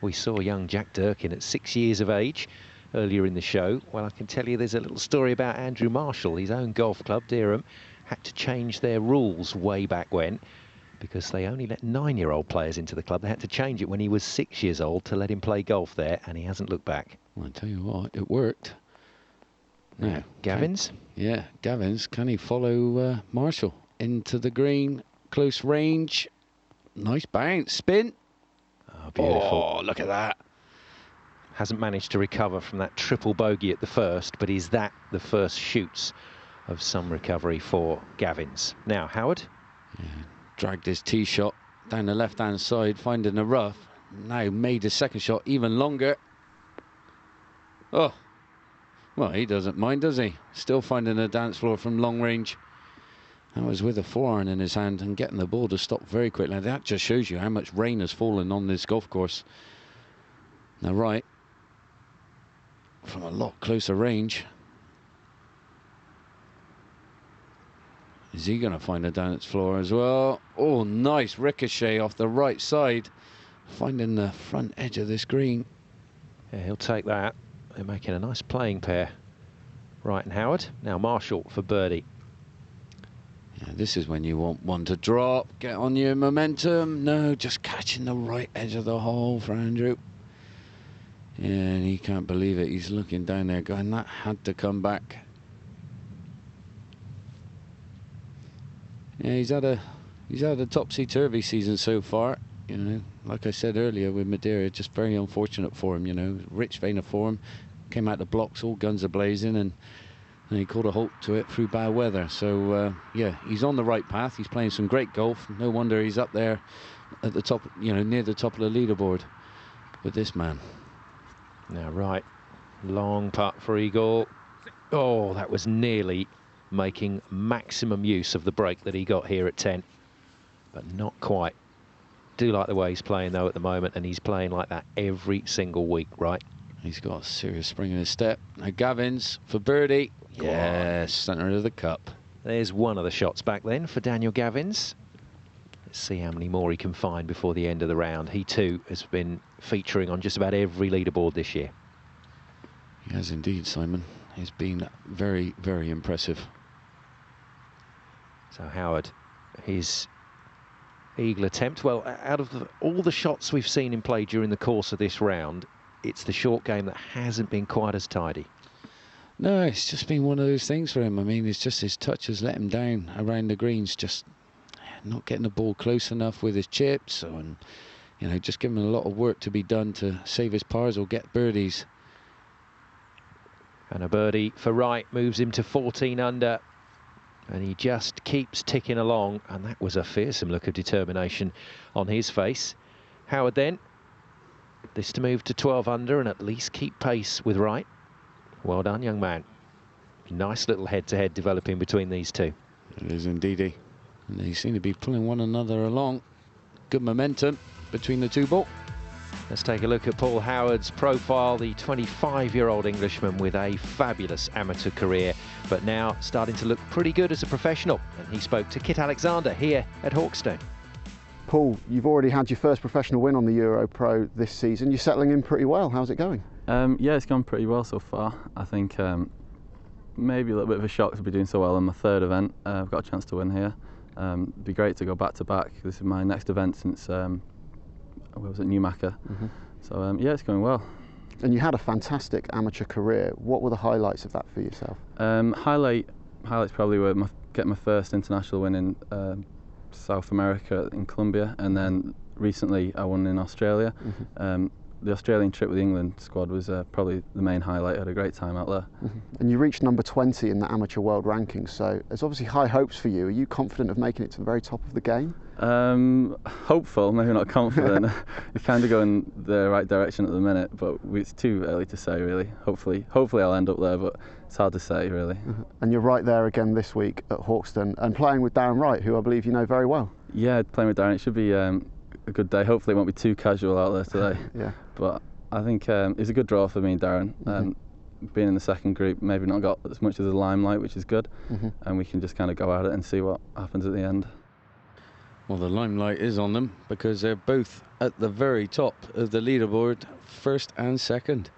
we saw young Jack Durkin at 6 years of age earlier in the show. Well, I can tell you there's a little story about Andrew Marshall. His own golf club, Dereham, had to change their rules way back when, because they only let 9-year-old players into the club. They had to change it when he was 6 years old to let him play golf there, and he hasn't looked back. Well, I tell you what, it worked. Now, Gavins? Yeah, Gavins. Can he follow Marshall into the green, close range? Nice bounce, spin. Oh, beautiful. Oh, look at that. Hasn't managed to recover from that triple bogey at the first, but is that the first shoots of some recovery for Gavins? Now, Howard? Yeah, dragged his tee shot down the left-hand side, finding the rough. Now made his second shot even longer. Oh, well, he doesn't mind, does he? Still finding the dance floor from long range. That was with a 4-iron in his hand and getting the ball to stop very quickly. Now, that just shows you how much rain has fallen on this golf course. Now, right, from a lot closer range. Is he going to find a dance floor as well? Oh, nice ricochet off the right side, finding the front edge of this green. Yeah, he'll take that. They're making a nice playing pair, Wright and Howard. Now Marshall for birdie. Yeah, this is when you want one to drop, get on your momentum. No, just catching the right edge of the hole for Andrew. Yeah, and he can't believe it. He's looking down there going, that had to come back. Yeah, he's had a topsy-turvy season so far. You know, like I said earlier with Madeira, just very unfortunate for him. You know, rich vein of form, came out the blocks all guns a blazing, and he called a halt to it through bad weather. So yeah, he's on the right path. He's playing some great golf. No wonder he's up there at the top, you know, near the top of the leaderboard. But this man. Now Wright, long putt for eagle. Oh, that was nearly making maximum use of the break that he got here at 10, but not quite. Do like the way he's playing though at the moment, and he's playing like that every single week, right? He's got a serious spring in his step. Now Gavins for birdie. Yes, centre of the cup. There's one of the shots back then for Daniel Gavins. Let's see how many more he can find before the end of the round. He too has been featuring on just about every leaderboard this year. He has indeed, Simon. He's been very, very impressive. So Howard, his eagle attempt. Well, out of all the shots we've seen him play during the course of this round, it's the short game that hasn't been quite as tidy. No, it's just been one of those things for him. I mean, it's just his touch has let him down around the greens, just not getting the ball close enough with his chips, and you know, just giving him a lot of work to be done to save his pars or get birdies. And a birdie for Wright moves him to 14 under. And he just keeps ticking along, and that was a fearsome look of determination on his face. Howard then, this to move to 12 under and at least keep pace with Wright. Well done, young man. Nice little head-to-head developing between these two. It is indeed. And they seem to be pulling one another along. Good momentum between the two ball. Let's take a look at Paul Howard's profile, the 25-year-old Englishman with a fabulous amateur career, but now starting to look pretty good as a professional. And he spoke to Kit Alexander here at Hawkstone. Paul, you've already had your first professional win on the EuroPro this season. You're settling in pretty well. How's it going? Yeah, it's gone pretty well so far. I think maybe a little bit of a shock to be doing so well on my third event. I've got a chance to win here. It'd be great to go back to back. This is my next event since I was at Newmarket. So yeah, it's going well. And you had a fantastic amateur career. What were the highlights of that for yourself? Highlights probably were getting my first international win in South America in Colombia, and then recently I won in Australia. The Australian trip with the England squad was probably the main highlight. I had a great time out there. And you reached number 20 in the amateur world rankings, so there's obviously high hopes for you. Are you confident of making it to the very top of the game? Hopeful, maybe not confident. It's kind of going the right direction at the minute, but it's too early to say really. Hopefully I'll end up there, but it's hard to say really. And you're right there again this week at Hawkstone and playing with Darren Wright, who I believe you know very well. Yeah, playing with Darren, it should be a good day. Hopefully it won't be too casual out there today. Yeah. But I think it's a good draw for me and Darren. Being in the second group, maybe not got as much of the limelight, which is good, and we can just kind of go at it and see what happens at the end. Well, the limelight is on them because they're both at the very top of the leaderboard, first and second.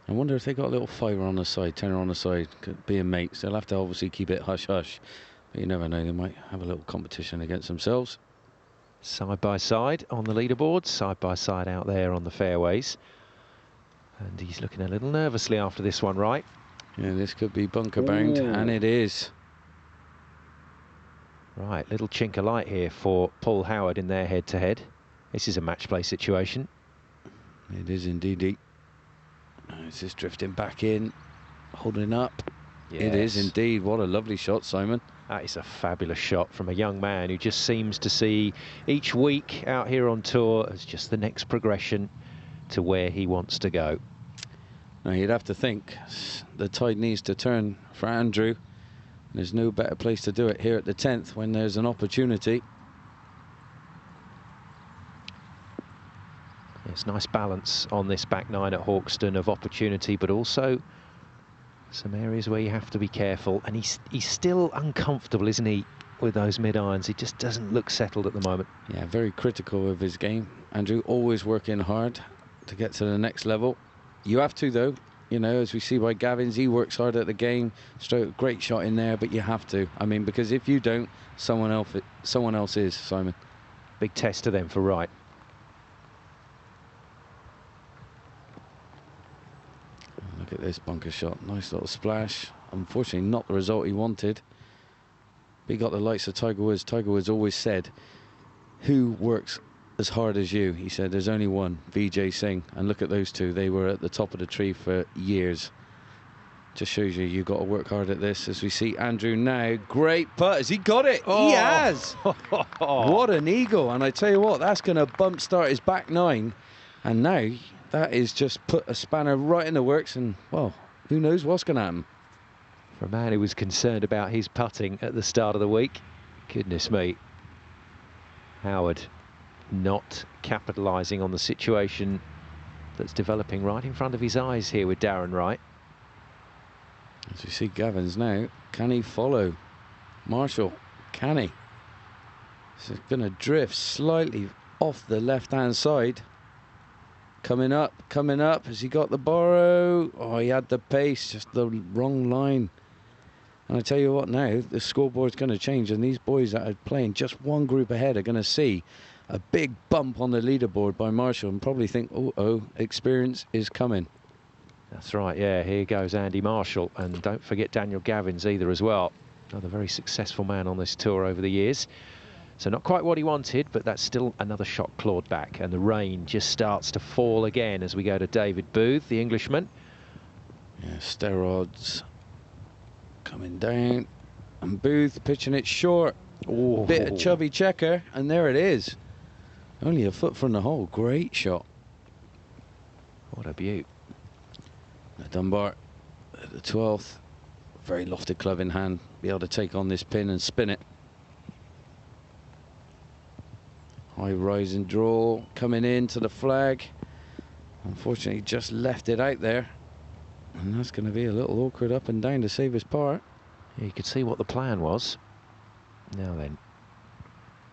I wonder if they got a little fiver on the side, tenner on the side, being mates. They'll have to obviously keep it hush-hush, but you never know, they might have a little competition against themselves. Side by side on the leaderboard, side by side out there on the fairways. And he's looking a little nervously after this one, right? Yeah, this could be bunker bound, and it is. Right, little chink of light here for Paul Howard in their head-to-head. This is a match play situation. It is indeed. It's just drifting back in, holding up. Yes. It is indeed. What a lovely shot, Simon. That is a fabulous shot from a young man who just seems to see each week out here on tour as just the next progression to where he wants to go. Now, you'd have to think the tide needs to turn for Andrew. There's no better place to do it here at the 10th when there's an opportunity. There's nice balance on this back nine at Hawkstone of opportunity, but also some areas where you have to be careful. And he's still uncomfortable, isn't he, with those mid-irons. He just doesn't look settled at the moment. Yeah, very critical of his game. Andrew, always working hard to get to the next level. You have to, though. You know, as we see by Gavins, he works hard at the game. Great shot in there, but you have to. I mean, because if you don't, someone else is, Simon. Big test to them for Wright. Look at this bunker shot. Nice little splash. Unfortunately, not the result he wanted. But he got the likes of Tiger Woods. Tiger Woods always said, who works as hard as you? He said, there's only one, Vijay Singh. And look at those two. They were at the top of the tree for years. Just shows you, you've got to work hard at this. As we see Andrew now. Great putt. Has he got it? Oh. He has. What an eagle. And I tell you what, that's going to bump start his back nine. And now that is just put a spanner right in the works. And, well, who knows what's going to happen. For a man who was concerned about his putting at the start of the week, goodness me. Howard not capitalising on the situation that's developing right in front of his eyes here with Darren Wright. As we see Gavins now, can he follow Marshall? Can he? He's going to drift slightly off the left-hand side. Coming up. Has he got the borrow? Oh, he had the pace, just the wrong line. And I tell you what now, the scoreboard's going to change, and these boys that are playing just one group ahead are going to see a big bump on the leaderboard by Marshall and probably think, oh, experience is coming. That's right, yeah, here goes Andy Marshall, and don't forget Daniel Gavins either as well. Another very successful man on this tour over the years. So not quite what he wanted, but that's still another shot clawed back, and the rain just starts to fall again as we go to David Booth, the Englishman. Yeah, steroids coming down, and Booth pitching it short. Ooh. Bit of chubby checker, and there it is. Only a foot from the hole. Great shot. What a beaut. Dunbar at the 12th. Very lofted club in hand. Be able to take on this pin and spin it. High rising draw coming in to the flag. Unfortunately, just left it out there. And that's going to be a little awkward up and down to save his par. Yeah, you could see what the plan was. Now then,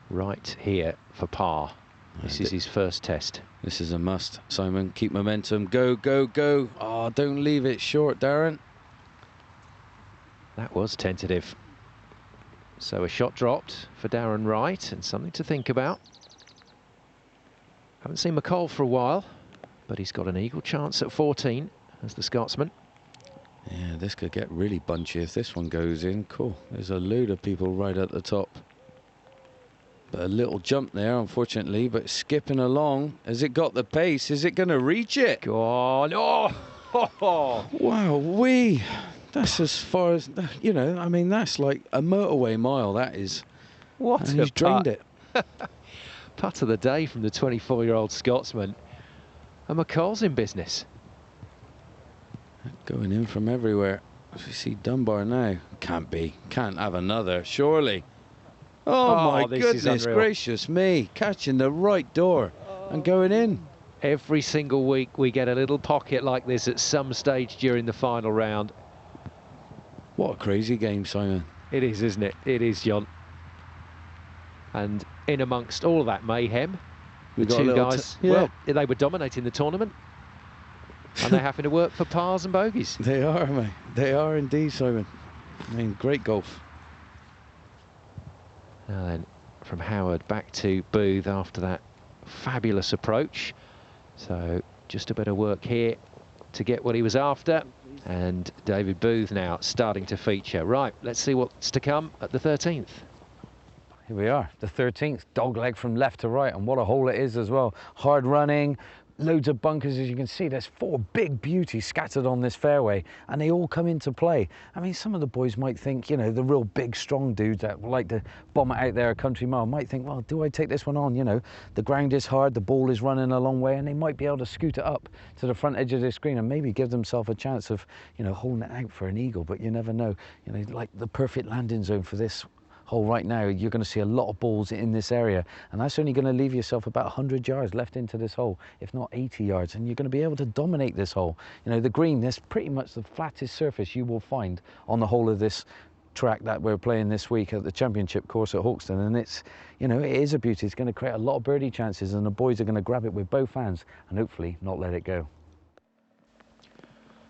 right here for par. This is his first test. This is a must, Simon. Keep momentum. Go, go, go. Oh, don't leave it short, Darren. That was tentative. So a shot dropped for Darren Wright, and something to think about. Haven't seen McColl for a while, but he's got an eagle chance at 14 as the Scotsman. Yeah, this could get really bunchy if this one goes in. Cool. There's a load of people right at the top. But a little jump there, unfortunately, but skipping along. Has it got the pace? Is it going to reach it? Go on. Oh! Wow, that's as far as, you know, I mean, that's like a motorway mile, that is. What and he's drained it. Putt of the day from the 24-year-old Scotsman. And McCall's in business. Going in from everywhere. As we see Dunbar now. Can't be. Can't have another, surely. Oh my goodness gracious me. Catching the right door and going in. Every single week we get a little pocket like this at some stage during the final round. What a crazy game, Simon. It is, isn't it? It is, John. And in amongst all of that mayhem, the two guys, well, they were dominating the tournament. And they're having to work for pars and bogeys. They are, mate. They are indeed, Simon. I mean, great golf. Now then, from Howard back to Booth after that fabulous approach. So just a bit of work here to get what he was after. And David Booth now starting to feature. Right, let's see what's to come at the 13th. Here we are, the 13th, dogleg from left to right, and what a hole it is as well. Hard running, loads of bunkers, as you can see. There's 4 big beauties scattered on this fairway, and they all come into play. I mean, some of the boys might think, you know, the real big, strong dudes that like to bomb it out there a country mile might think, well, do I take this one on? You know, the ground is hard, the ball is running a long way, and they might be able to scoot it up to the front edge of the screen and maybe give themselves a chance of, you know, holding it out for an eagle. But you never know. You know, like the perfect landing zone for this hole right now, you're going to see a lot of balls in this area, and that's only going to leave yourself about 100 yards left into this hole, if not 80 yards, and you're going to be able to dominate this hole. You know, the green, that's pretty much the flattest surface you will find on the whole of this track that we're playing this week at the championship course at Hawkstone, and it's, you know, it is a beauty. It's going to create a lot of birdie chances, and the boys are going to grab it with both hands and hopefully not let it go.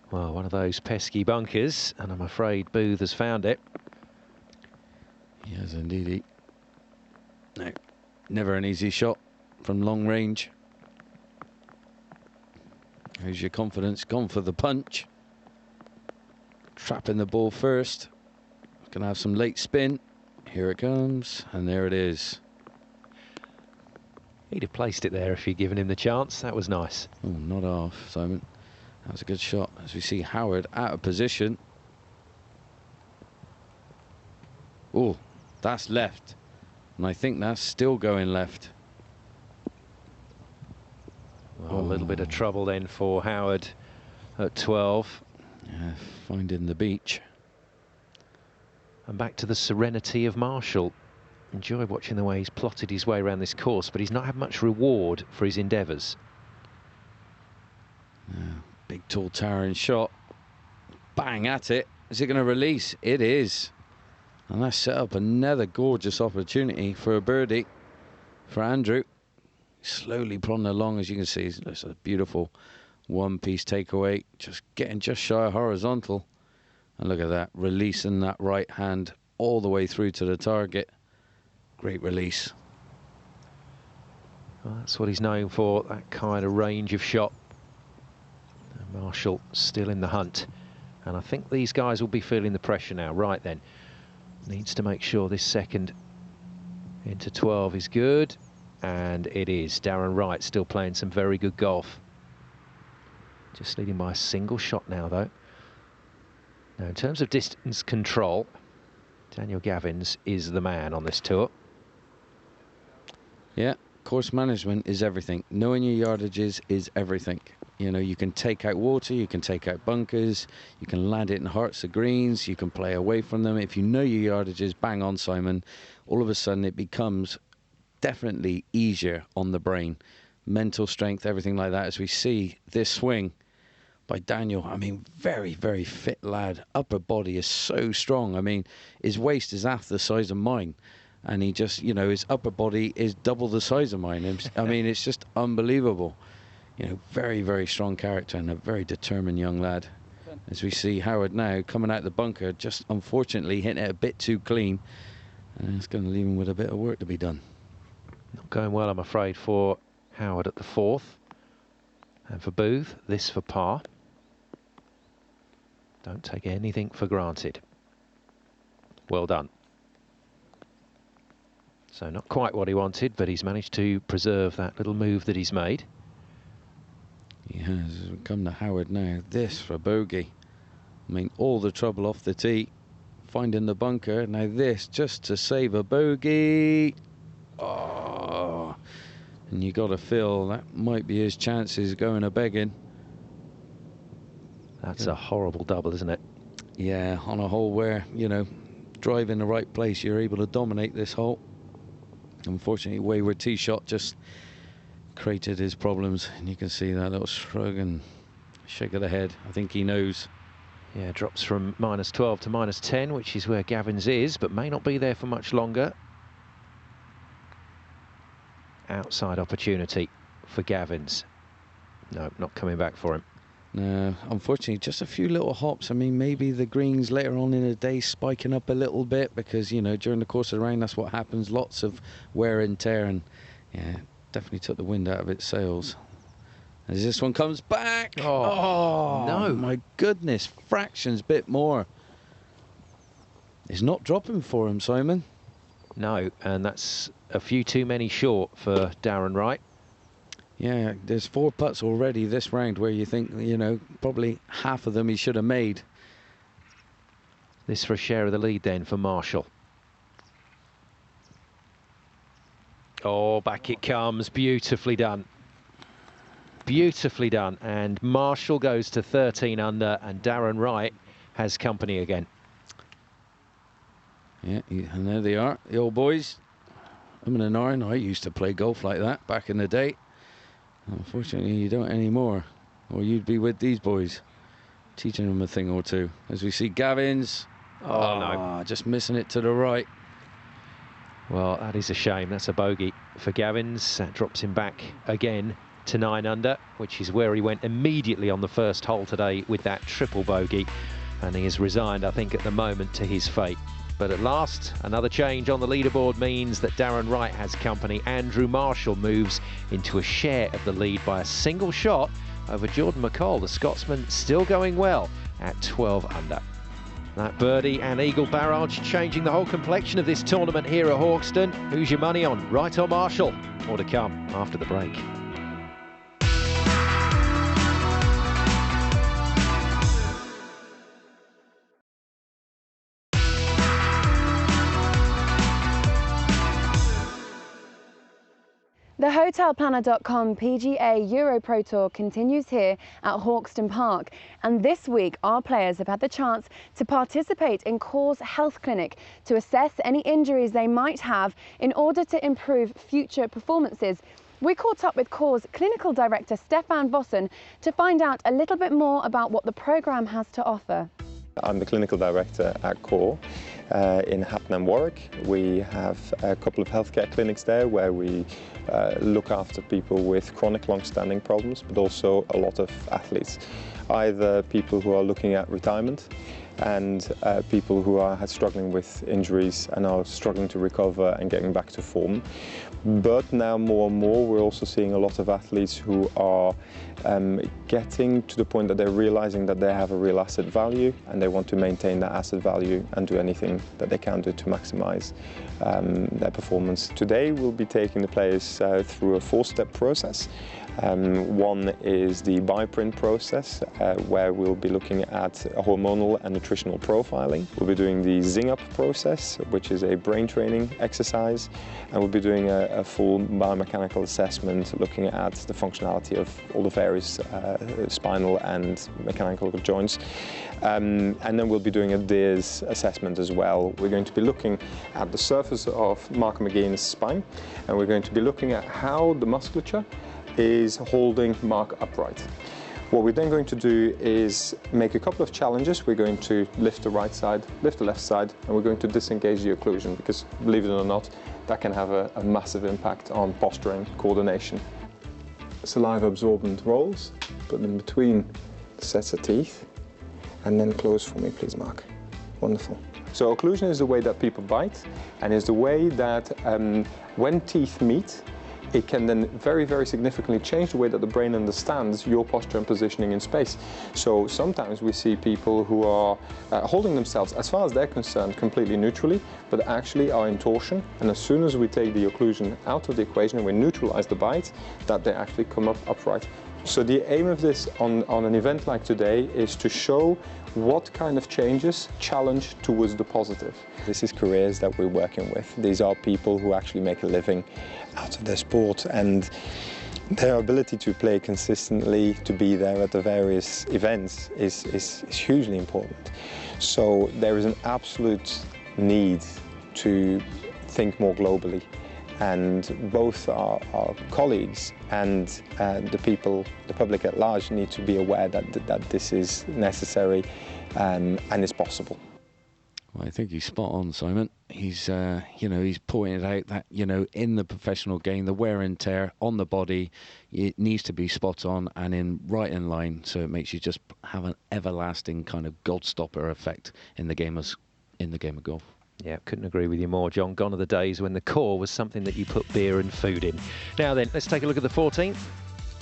Well, one of those pesky bunkers, and I'm afraid Booth has found it. Yes, indeed. No, never an easy shot from long range. Here's your confidence, gone for the punch. Trapping the ball first. Gonna have some late spin. Here it comes, and there it is. He'd have placed it there if you'd given him the chance. That was nice. Oh, not off, Simon. That was a good shot. As we see Howard out of position. Oh, that's left. And I think that's still going left. Well, a little bit of trouble then for Howard at 12. Yeah, finding the beach. And back to the serenity of Marshall. Enjoy watching the way he's plotted his way around this course, but he's not had much reward for his endeavours. Yeah, big, tall, towering shot. Bang at it. Is it going to release? It is. And that's set up another gorgeous opportunity for a birdie for Andrew. Slowly plodding along, as you can see. It's a beautiful one-piece takeaway. Just getting just shy of horizontal. And look at that, releasing that right hand all the way through to the target. Great release. Well, that's what he's known for, that kind of range of shot. And Marshall still in the hunt. And I think these guys will be feeling the pressure now. Right then, needs to make sure this second into 12 is good. And it is. Darren Wright still playing some very good golf. Just leading by a single shot now, though. Now, in terms of distance control, Daniel Gavins is the man on this tour. Yeah, course management is everything. Knowing your yardages is everything. You know, you can take out water, you can take out bunkers, you can land it in hearts of greens, you can play away from them. If you know your yardages, bang on, Simon, all of a sudden it becomes definitely easier on the brain. Mental strength, everything like that. As we see this swing by Daniel, I mean, very, very fit lad. Upper body is so strong. I mean, his waist is half the size of mine. And he just, you know, his upper body is double the size of mine. And I mean, it's just unbelievable. You know, very, very strong character and a very determined young lad. As we see Howard now coming out the bunker, just unfortunately hitting it a bit too clean. And it's going to leave him with a bit of work to be done. Not going well, I'm afraid, for Howard at the 4th. And for Booth, this for par. Don't take anything for granted. Well done. So not quite what he wanted, but he's managed to preserve that little move that he's made. He has. As we come to Howard now, this for bogey. I mean, all the trouble off the tee, finding the bunker. Now this just to save a bogey. Oh, and you got to feel that might be his chances going a begging. That's a horrible double, isn't it? Yeah, on a hole where, you know, drive in the right place, you're able to dominate this hole. Unfortunately, wayward tee shot just created his problems, and you can see that little shrug and shake of the head. I think he knows. Yeah, drops from -12 to -10, which is where Gavins is, but may not be there for much longer. Outside opportunity for Gavins. No, not coming back for him. No, unfortunately, just a few little hops. I mean, maybe the greens later on in the day spiking up a little bit because, you know, during the course of the rain, that's what happens. Lots of wear and tear, and yeah, definitely took the wind out of its sails. As this one comes back. Oh, no, my goodness, fractions bit more. It's not dropping for him, Simon. No, and that's a few too many short for Darren Wright. Yeah, there's 4 putts already this round where you think, you know, probably half of them he should have made. This for a share of the lead then for Marshall. Oh, back it comes. Beautifully done. Beautifully done. And Marshall goes to 13 under, and Darren Wright has company again. Yeah, and there they are, the old boys. I'm an iron. I used to play golf like that back in the day. Unfortunately, you don't anymore, or you'd be with these boys, teaching them a thing or two. As we see Gavins, Oh, no. Just missing it to the right. Well, that is a shame. That's a bogey for Gavins. That drops him back again to 9 under, which is where he went immediately on the first hole today with that triple bogey. And he is resigned, I think, at the moment to his fate. But at last, another change on the leaderboard means that Darren Wright has company. Andrew Marshall moves into a share of the lead by a single shot over Jordan McCall. The Scotsman still going well at 12 under. That birdie and eagle barrage changing the whole complexion of this tournament here at Hawkstone. Who's your money on, Wright or Marshall? More to come after the break. The HotelPlanner.com PGA EuroPro Tour continues here at Hawkstone Park, and this week our players have had the chance to participate in Core's health clinic to assess any injuries they might have in order to improve future performances. We caught up with Core's clinical director Stefan Vossen to find out a little bit more about what the programme has to offer. I'm the clinical director at Core in Hatton and Warwick. We have a couple of healthcare clinics there where we look after people with chronic long-standing problems, but also a lot of athletes, either people who are looking at retirement and people who are struggling with injuries and are struggling to recover and getting back to form. But now more and more we're also seeing a lot of athletes who are getting to the point that they're realizing that they have a real asset value and they want to maintain that asset value and do anything that they can do to maximize their performance. Today we'll be taking the players through a 4-step process. One is the bioprint process, where we'll be looking at hormonal and nutritional profiling. We'll be doing the Zing Up process, which is a brain training exercise, and we'll be doing a full biomechanical assessment looking at the functionality of all the various spinal and mechanical joints. And then we'll be doing a DEERS assessment as well. We're going to be looking at the surface of Mark McGeehan's spine, and we're going to be looking at how the musculature is holding Mark upright. What we're then going to do is make a couple of challenges. We're going to lift the right side, lift the left side, and we're going to disengage the occlusion because, believe it or not, that can have a massive impact on posturing, coordination. Saliva absorbent rolls, put them between the sets of teeth, and then close for me, please, Mark. Wonderful. So occlusion is the way that people bite, and is the way that when teeth meet, it can then very, very significantly change the way that the brain understands your posture and positioning in space. So sometimes we see people who are holding themselves, as far as they're concerned, completely neutrally, but actually are in torsion. And as soon as we take the occlusion out of the equation and we neutralize the bite, that they actually come up upright. So the aim of this on an event like today is to show what kind of changes challenge towards the positive. This is careers that we're working with. These are people who actually make a living out of their sport, and their ability to play consistently, to be there at the various events is hugely important. So there is an absolute need to think more globally. And both our colleagues and the public at large need to be aware that this is necessary and is possible. Well, I think he's spot on, Simon. He's, he's pointed out that, in the professional game, the wear and tear on the body, it needs to be spot on and right in line, so it makes you just have an everlasting kind of goal-stopper effect in the game of golf. Yeah, couldn't agree with you more, John. Gone are the days when the core was something that you put beer and food in. Now then, let's take a look at the 14th.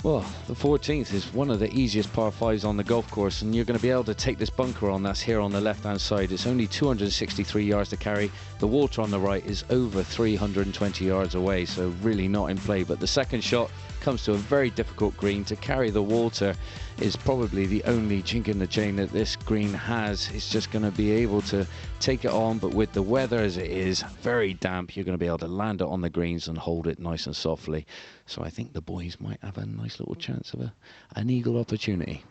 Well, the 14th is one of the easiest par 5s on the golf course, and you're going to be able to take this bunker on that's here on the left-hand side. It's only 263 yards to carry. The water on the right is over 320 yards away, so really not in play. But the second shot comes to a very difficult green. To carry the water is probably the only chink in the chain that this green has. It's just going to be able to take it on, but with the weather as it is, very damp, you're going to be able to land it on the greens and hold it nice and softly. So I think the boys might have a nice little chance of an eagle opportunity.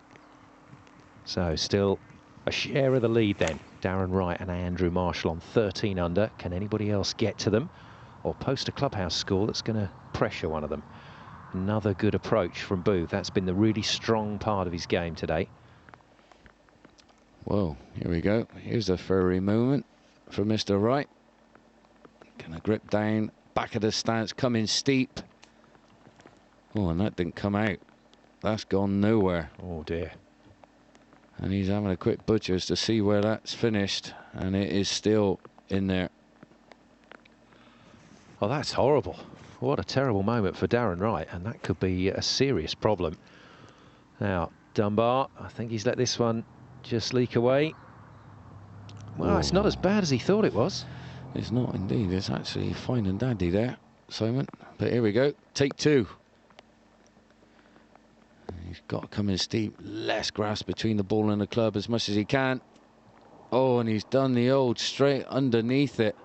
So still a share of the lead then. Darren Wright and Andrew Marshall on 13 under. Can anybody else get to them or post a clubhouse score that's going to pressure one of them? Another good approach from Booth. That's been the really strong part of his game today. Whoa, here we go. Here's a furry moment for Mr. Wright. Gonna grip down, back of the stance, coming steep. Oh, and that didn't come out. That's gone nowhere. Oh dear. And he's having a quick butchers to see where that's finished, and it is still in there. Oh, that's horrible. What a terrible moment for Darren Wright, and that could be a serious problem. Now, Dunbar, I think he's let this one just leak away. Well, it's not as bad as he thought it was. It's not indeed. It's actually fine and dandy there, Simon. But here we go. Take two. He's got to come in steep. Less grass between the ball and the club as much as he can. Oh, and he's done the old straight underneath it.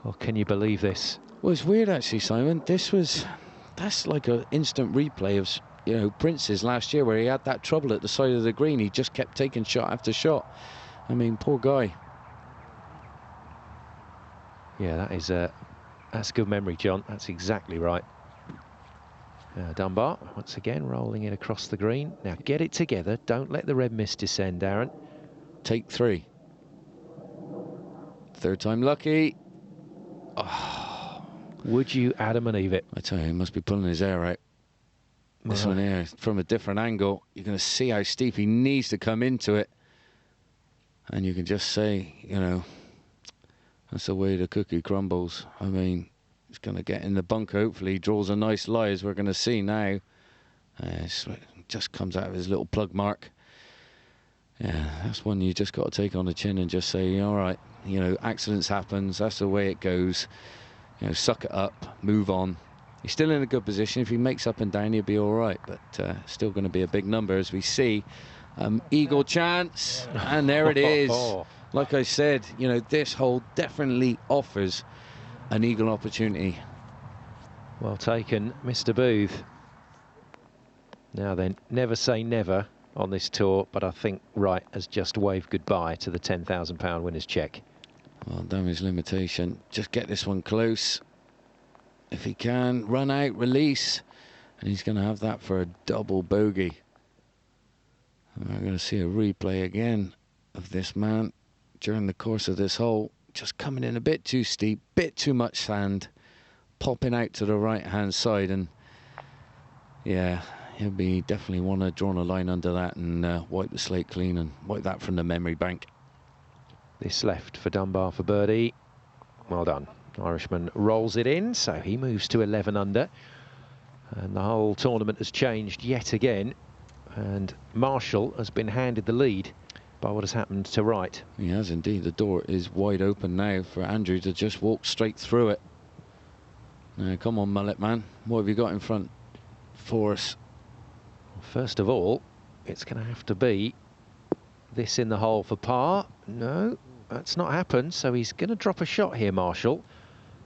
Well, can you believe this? Well, it's weird actually, Simon. That's like an instant replay of, you know, Prince's last year where he had that trouble at the side of the green. He just kept taking shot after shot. I mean, poor guy. Yeah, that's good memory, John. That's exactly right. Dunbar, once again, rolling it across the green. Now, get it together. Don't let the red mist descend, Darren. Take three. Third time lucky. Oh. Would you Adam and Eve it? I tell you, he must be pulling his hair out. This one here, from a different angle, you're going to see how steep he needs to come into it. And you can just say, you know, that's the way the cookie crumbles. I mean, he's going to get in the bunker. Hopefully he draws a nice lie, as we're going to see now. It just comes out of his little plug mark. Yeah, that's one you just got to take on the chin and just say, all right, you know, accidents happen. That's the way it goes. You know, suck it up, move on. He's still in a good position. If he makes up and down, he'll be all right. But still going to be a big number, as we see. Eagle chance, and there it is. Like I said, you know, this hole definitely offers an eagle opportunity. Well taken, Mr. Booth. Now then, never say never on this tour, but I think Wright has just waved goodbye to the £10,000 winner's cheque. Well, damage limitation. Just get this one close. If he can, run out, release, and he's going to have that for a double bogey. And we're going to see a replay again of this man during the course of this hole. Just coming in a bit too steep, bit too much sand, popping out to the right-hand side, and yeah, he'll be definitely want to draw a line under that and wipe the slate clean and wipe that from the memory bank. This left for Dunbar for birdie. Well done. Irishman rolls it in, so he moves to 11 under. And the whole tournament has changed yet again. And Marshall has been handed the lead by what has happened to Wright. He has indeed. The door is wide open now for Andrew to just walk straight through it. Now, come on, mullet man. What have you got in front for us? First of all, it's going to have to be this in the hole for par. No, that's not happened. So he's going to drop a shot here, Marshall.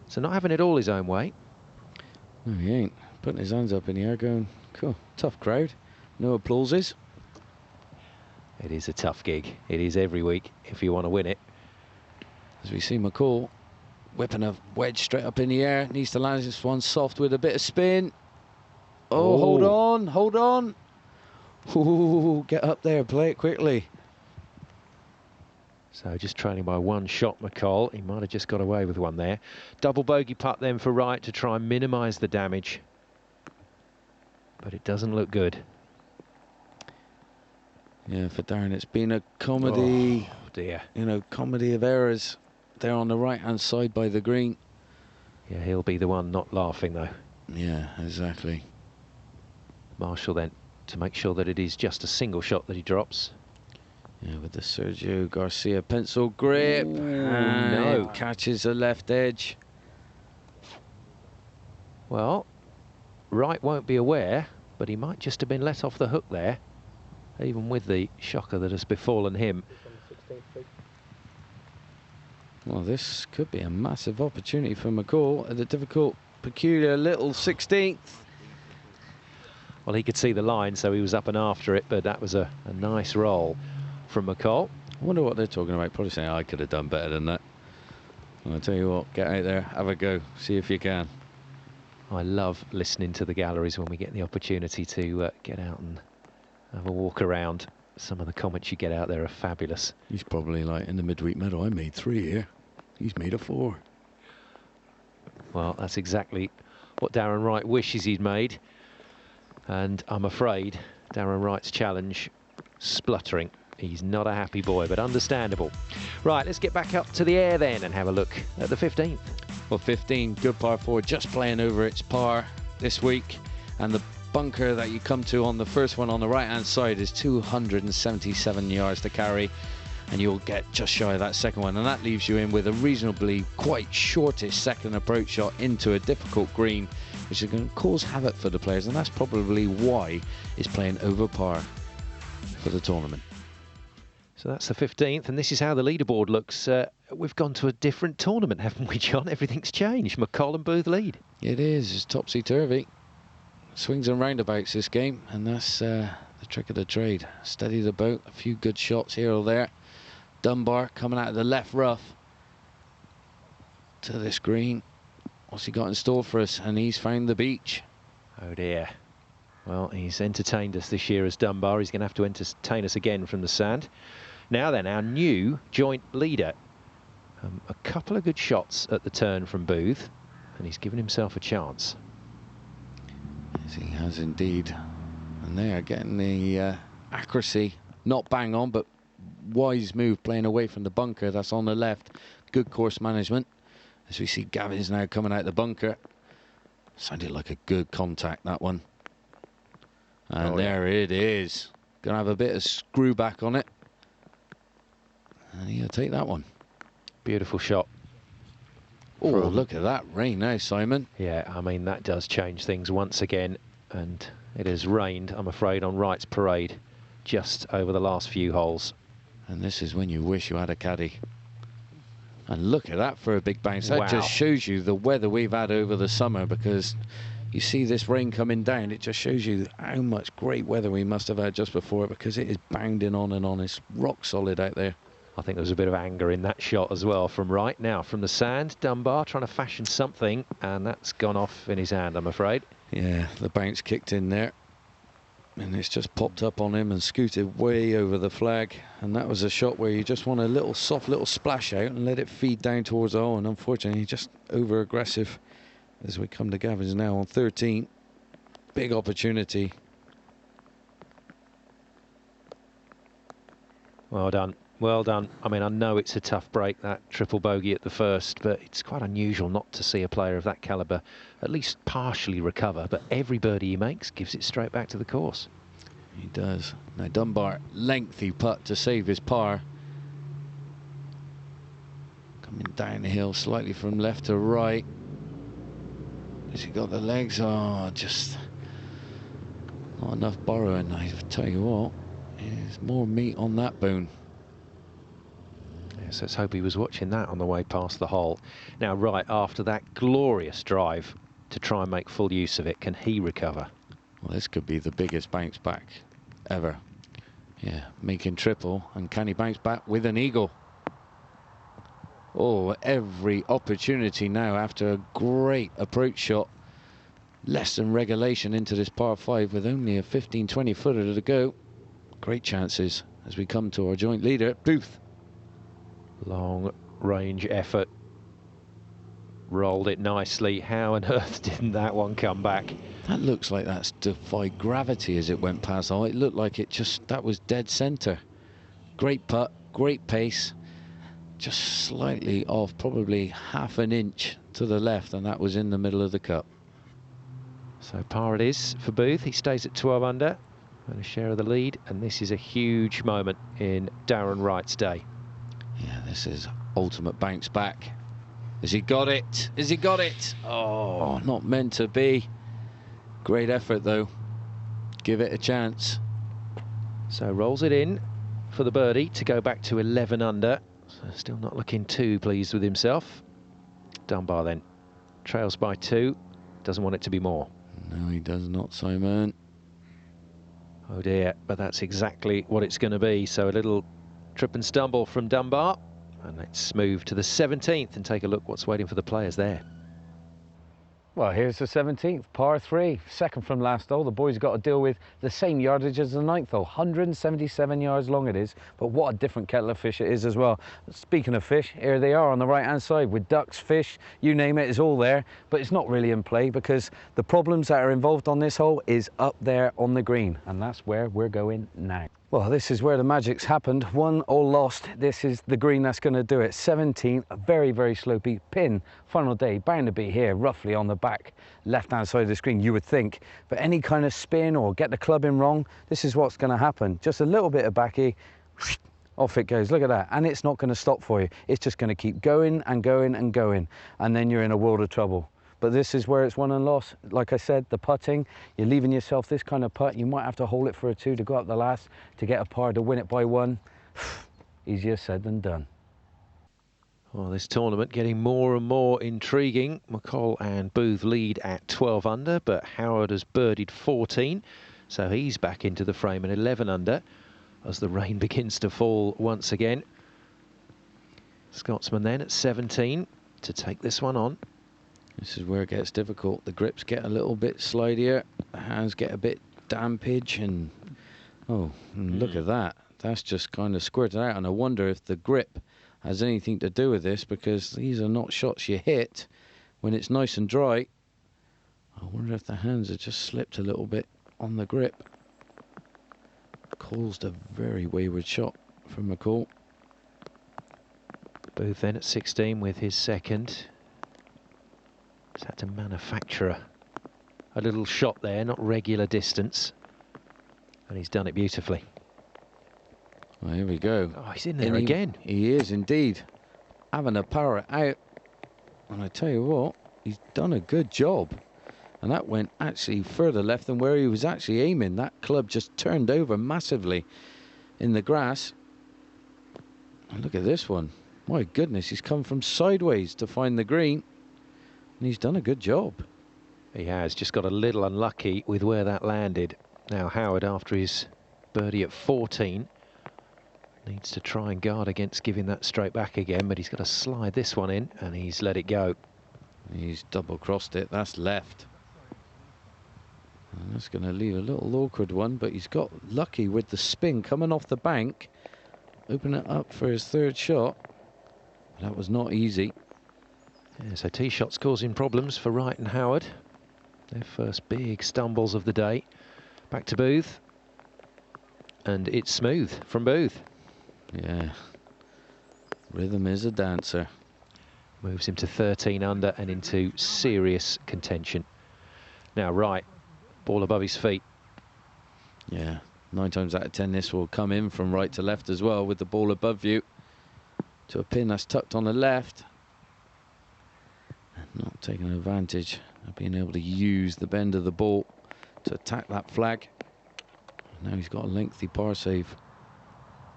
So not having it all his own way. No, he ain't. Putting his hands up in the air going, cool, tough crowd. No applauses. It is a tough gig. It is every week if you want to win it. As we see McCall whipping a wedge straight up in the air. Needs to land this one soft with a bit of spin. Oh, hold on, hold on. Ooh, get up there, play it quickly. So just trailing by one shot, McCall. He might have just got away with one there. Double bogey putt then for Wright to try and minimise the damage. But it doesn't look good. Yeah, for Darren, it's been a comedy. Oh, dear. You know, comedy of errors there on the right-hand side by the green. Yeah, he'll be the one not laughing, though. Yeah, exactly. Marshall then to make sure that it is just a single shot that he drops. Yeah, with the Sergio Garcia pencil grip. Ooh, and no. Catches the left edge. Well, Wright won't be aware, but he might just have been let off the hook there, even with the shocker that has befallen him. Well, this could be a massive opportunity for McCall at the difficult, peculiar little 16th. Well, he could see the line, so he was up and after it, but that was a nice roll from McCall. I wonder what they're talking about. Probably saying, I could have done better than that. And I'll tell you what, get out there, have a go, see if you can. I love listening to the galleries when we get the opportunity to get out and have a walk around. Some of the comments you get out there are fabulous. He's probably like, in the midweek medal, I made 3 here. He's made a 4. Well, that's exactly what Darren Wright wishes he'd made. And I'm afraid Darren Wright's challenge, spluttering. He's not a happy boy, but understandable. Right, let's get back up to the air then and have a look at the 15th. Well, 15, good par 4, just playing over its par this week. And the bunker that you come to on the first one on the right-hand side is 277 yards to carry. And you'll get just shy of that second one. And that leaves you in with a reasonably quite shortish second approach shot into a difficult green, which is going to cause havoc for the players. And that's probably why it's playing over par for the tournament. So that's the 15th, and this is how the leaderboard looks. We've gone to a different tournament, haven't we, John? Everything's changed. McColl and Booth lead. It is. It's topsy-turvy. Swings and roundabouts this game, and that's the trick of the trade. Steady the boat. A few good shots here or there. Dunbar coming out of the left rough to this green. What's he got in store for us? And he's found the beach. Oh, dear. Well, he's entertained us this year as Dunbar. He's going to have to entertain us again from the sand. Now then, our new joint leader. A couple of good shots at the turn from Booth, and he's given himself a chance. Yes, he has indeed. And they are getting the accuracy, not bang on, but wise move playing away from the bunker. That's on the left. Good course management. As we see Gavin's now coming out the bunker. Sounded like a good contact, that one. And there it is. Gonna have a bit of screw back on it. And he'll take that one. Beautiful shot. Oh, look at that rain now, Simon. Yeah, I mean, that does change things once again. And it has rained, I'm afraid, on Wright's parade just over the last few holes. And this is when you wish you had a caddy. And look at that for a big bounce. That Wow. just shows you the weather we've had over the summer, because you see this rain coming down. It just shows you how much great weather we must have had just before, because it is bounding on and on. It's rock solid out there. I think there was a bit of anger in that shot as well from Wright. Now from the sand, Dunbar trying to fashion something, and that's gone off in his hand, I'm afraid. Yeah, the bounce kicked in there, and it's just popped up on him and scooted way over the flag. And that was a shot where you just want a little soft little splash out and let it feed down towards the hole, and unfortunately just over aggressive. As we come to Gavin's now on 13. Big opportunity. Well done. Well done. I mean, I know it's a tough break, that triple bogey at the first, but it's quite unusual not to see a player of that calibre at least partially recover. But every birdie he makes gives it straight back to the course. He does. Now Dunbar, lengthy putt to save his par. Coming down the hill slightly from left to right. Has he got the legs? Oh, just not enough borrowing. I tell you what, there's more meat on that bone. Yes, let's hope he was watching that on the way past the hole. Now, right after that glorious drive to try and make full use of it, can he recover? Well, this could be the biggest bounce back ever. Yeah, making triple, and can he bounce back with an eagle? Oh, every opportunity now after a great approach shot. Less than regulation into this par 5 with only a 15-20 footer to go. Great chances as we come to our joint leader, Booth. Long range effort. Rolled it nicely. How on earth didn't that one come back? That looks like that's defied gravity as it went past. Oh, it looked like it just, that was dead centre. Great putt, great pace. Just slightly off, probably half an inch to the left, and that was in the middle of the cup. So par it is for Booth. He stays at 12 under and a share of the lead, and this is a huge moment in Darren Wright's day. Yeah, this is ultimate bounce back. Has he got it? Has he got it? Oh, not meant to be. Great effort though. Give it a chance. So rolls it in for the birdie to go back to 11 under. So still not looking too pleased with himself. Dunbar then trails by 2. Doesn't want it to be more. No, he does not, Simon. Oh dear, but that's exactly what it's going to be. So a little trip and stumble from Dunbar. And let's move to the 17th and take a look what's waiting for the players there. Well, here's the 17th, par 3, second from last hole. The boys got to deal with the same yardage as the 9th hole. 177 yards long it is, but what a different kettle of fish it is as well. Speaking of fish, here they are on the right-hand side with ducks, fish, you name it, it's all there. But it's not really in play because the problems that are involved on this hole is up there on the green, and that's where we're going now. Well, this is where the magic's happened. Won or lost, this is the green that's going to do it. 17, a very, very slopey pin. Final day, bound to be here, roughly on the back left-hand side of the screen, you would think. But any kind of spin or get the club in wrong, this is what's going to happen. Just a little bit of backy, off it goes. Look at that. And it's not going to stop for you. It's just going to keep going and going and going. And then you're in a world of trouble. But this is where it's won and lost. Like I said, the putting, you're leaving yourself this kind of putt. You might have to hold it for a 2 to go up the last to get a par to win it by 1. Easier said than done. Well, this tournament getting more and more intriguing. McCall and Booth lead at 12 under, but Howard has birdied 14, so he's back into the frame at 11 under as the rain begins to fall once again. Scotsman then at 17 to take this one on. This is where it gets difficult. The grips get a little bit slidier, the hands get a bit dampage, and look at that. That's just kind of squirted out, and I wonder if the grip has anything to do with this, because these are not shots you hit when it's nice and dry. I wonder if the hands have just slipped a little bit on the grip. Caused a very wayward shot from McCall. Booth then at 16 with his second. He's had to manufacture a little shot there, not regular distance, and he's done it beautifully. Well, here we go. Oh, he's in there again. He is indeed. Having to power it out. And I tell you what, he's done a good job. And that went actually further left than where he was actually aiming. That club just turned over massively in the grass. And look at this one. My goodness, he's come from sideways to find the green. And he's done a good job. He has, just got a little unlucky with where that landed. Now Howard, after his birdie at 14, needs to try and guard against giving that straight back again, but he's got to slide this one in, and he's let it go. He's double-crossed it. That's left. And that's going to leave a little awkward one, but he's got lucky with the spin coming off the bank. Open it up for his third shot. That was not easy. Yeah, so tee shots causing problems for Wright and Howard. Their first big stumbles of the day. Back to Booth. And it's smooth from Booth. Yeah. Rhythm is a dancer. Moves him to 13 under and into serious contention. Now Wright, ball above his feet. Yeah, 9 times out of 10 this will come in from right to left as well, with the ball above you to a pin that's tucked on the left. And not taking advantage of being able to use the bend of the ball to attack that flag. Now he's got a lengthy par save.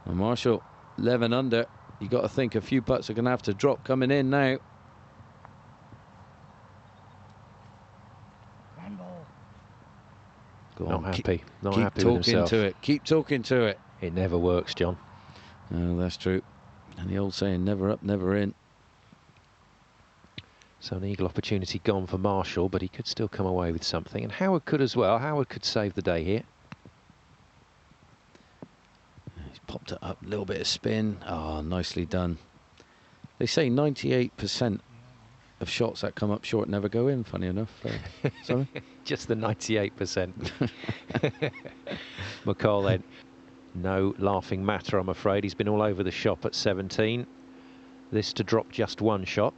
And Marshall, 11 under. You got to think a few putts are going to have to drop coming in now. Go on, not happy. Not keep happy with himself. Talking to it. Keep talking to it. It never works, John. No, that's true. And the old saying, never up, never in. So an eagle opportunity gone for Marshall, but he could still come away with something. And Howard could as well. Howard could save the day here. He's popped it up, a little bit of spin. Oh, nicely done. They say 98% of shots that come up short never go in, funny enough. Sorry? Just the 98%. McCall then, no laughing matter, I'm afraid. He's been all over the shop at 17. This to drop just one shot.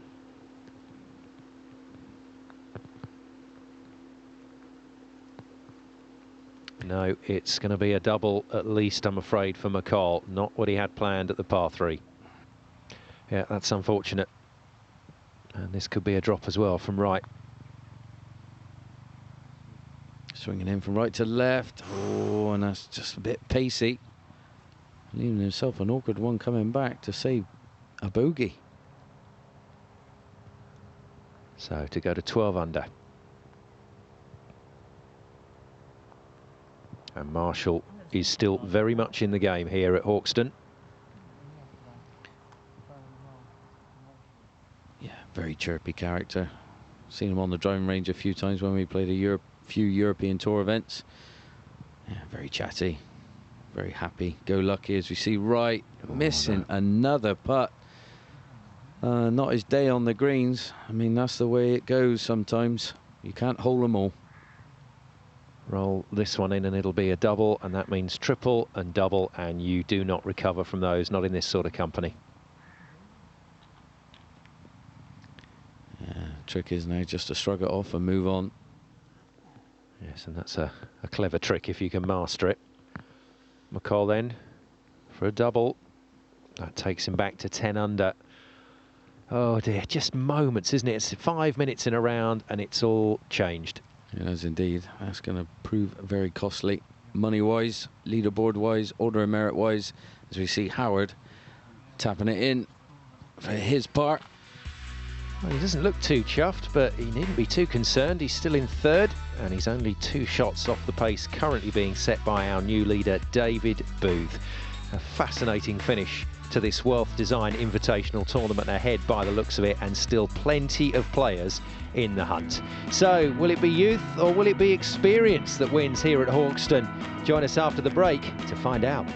No, it's going to be a double at least, I'm afraid, for McCall. Not what he had planned at the par 3. Yeah, that's unfortunate. And this could be a drop as well from Wright. Swinging in from right to left. Oh, and that's just a bit pacey. Leaving himself an awkward one coming back to save a bogey. So to go to 12 under. And Marshall is still very much in the game here at Hawkstone. Yeah, very chirpy character. Seen him on the driving range a few times when we played a few European Tour events. Yeah, very chatty, very happy, go lucky, as we see. Right, missing another putt. Not his day on the greens. I mean, that's the way it goes sometimes. You can't hold them all. Roll this one in and it'll be a double, and that means triple and double, and you do not recover from those, not in this sort of company. Yeah, trick is now just to shrug it off and move on. Yes, and that's a clever trick if you can master it. McCall then for a double. That takes him back to 10 under. Oh dear, just moments, isn't it? It's 5 minutes in a round and it's all changed. It is indeed. That's going to prove very costly, money-wise, leaderboard-wise, order of merit-wise, as we see Howard tapping it in for his part. Well, he doesn't look too chuffed, but he needn't be too concerned. He's still in third, and he's only 2 shots off the pace currently being set by our new leader, David Booth. A fascinating finish to this Wealth Design Invitational tournament ahead by the looks of it, and still plenty of players in the hunt. So, will it be youth or will it be experience that wins here at Hawkstone? Join us after the break to find out.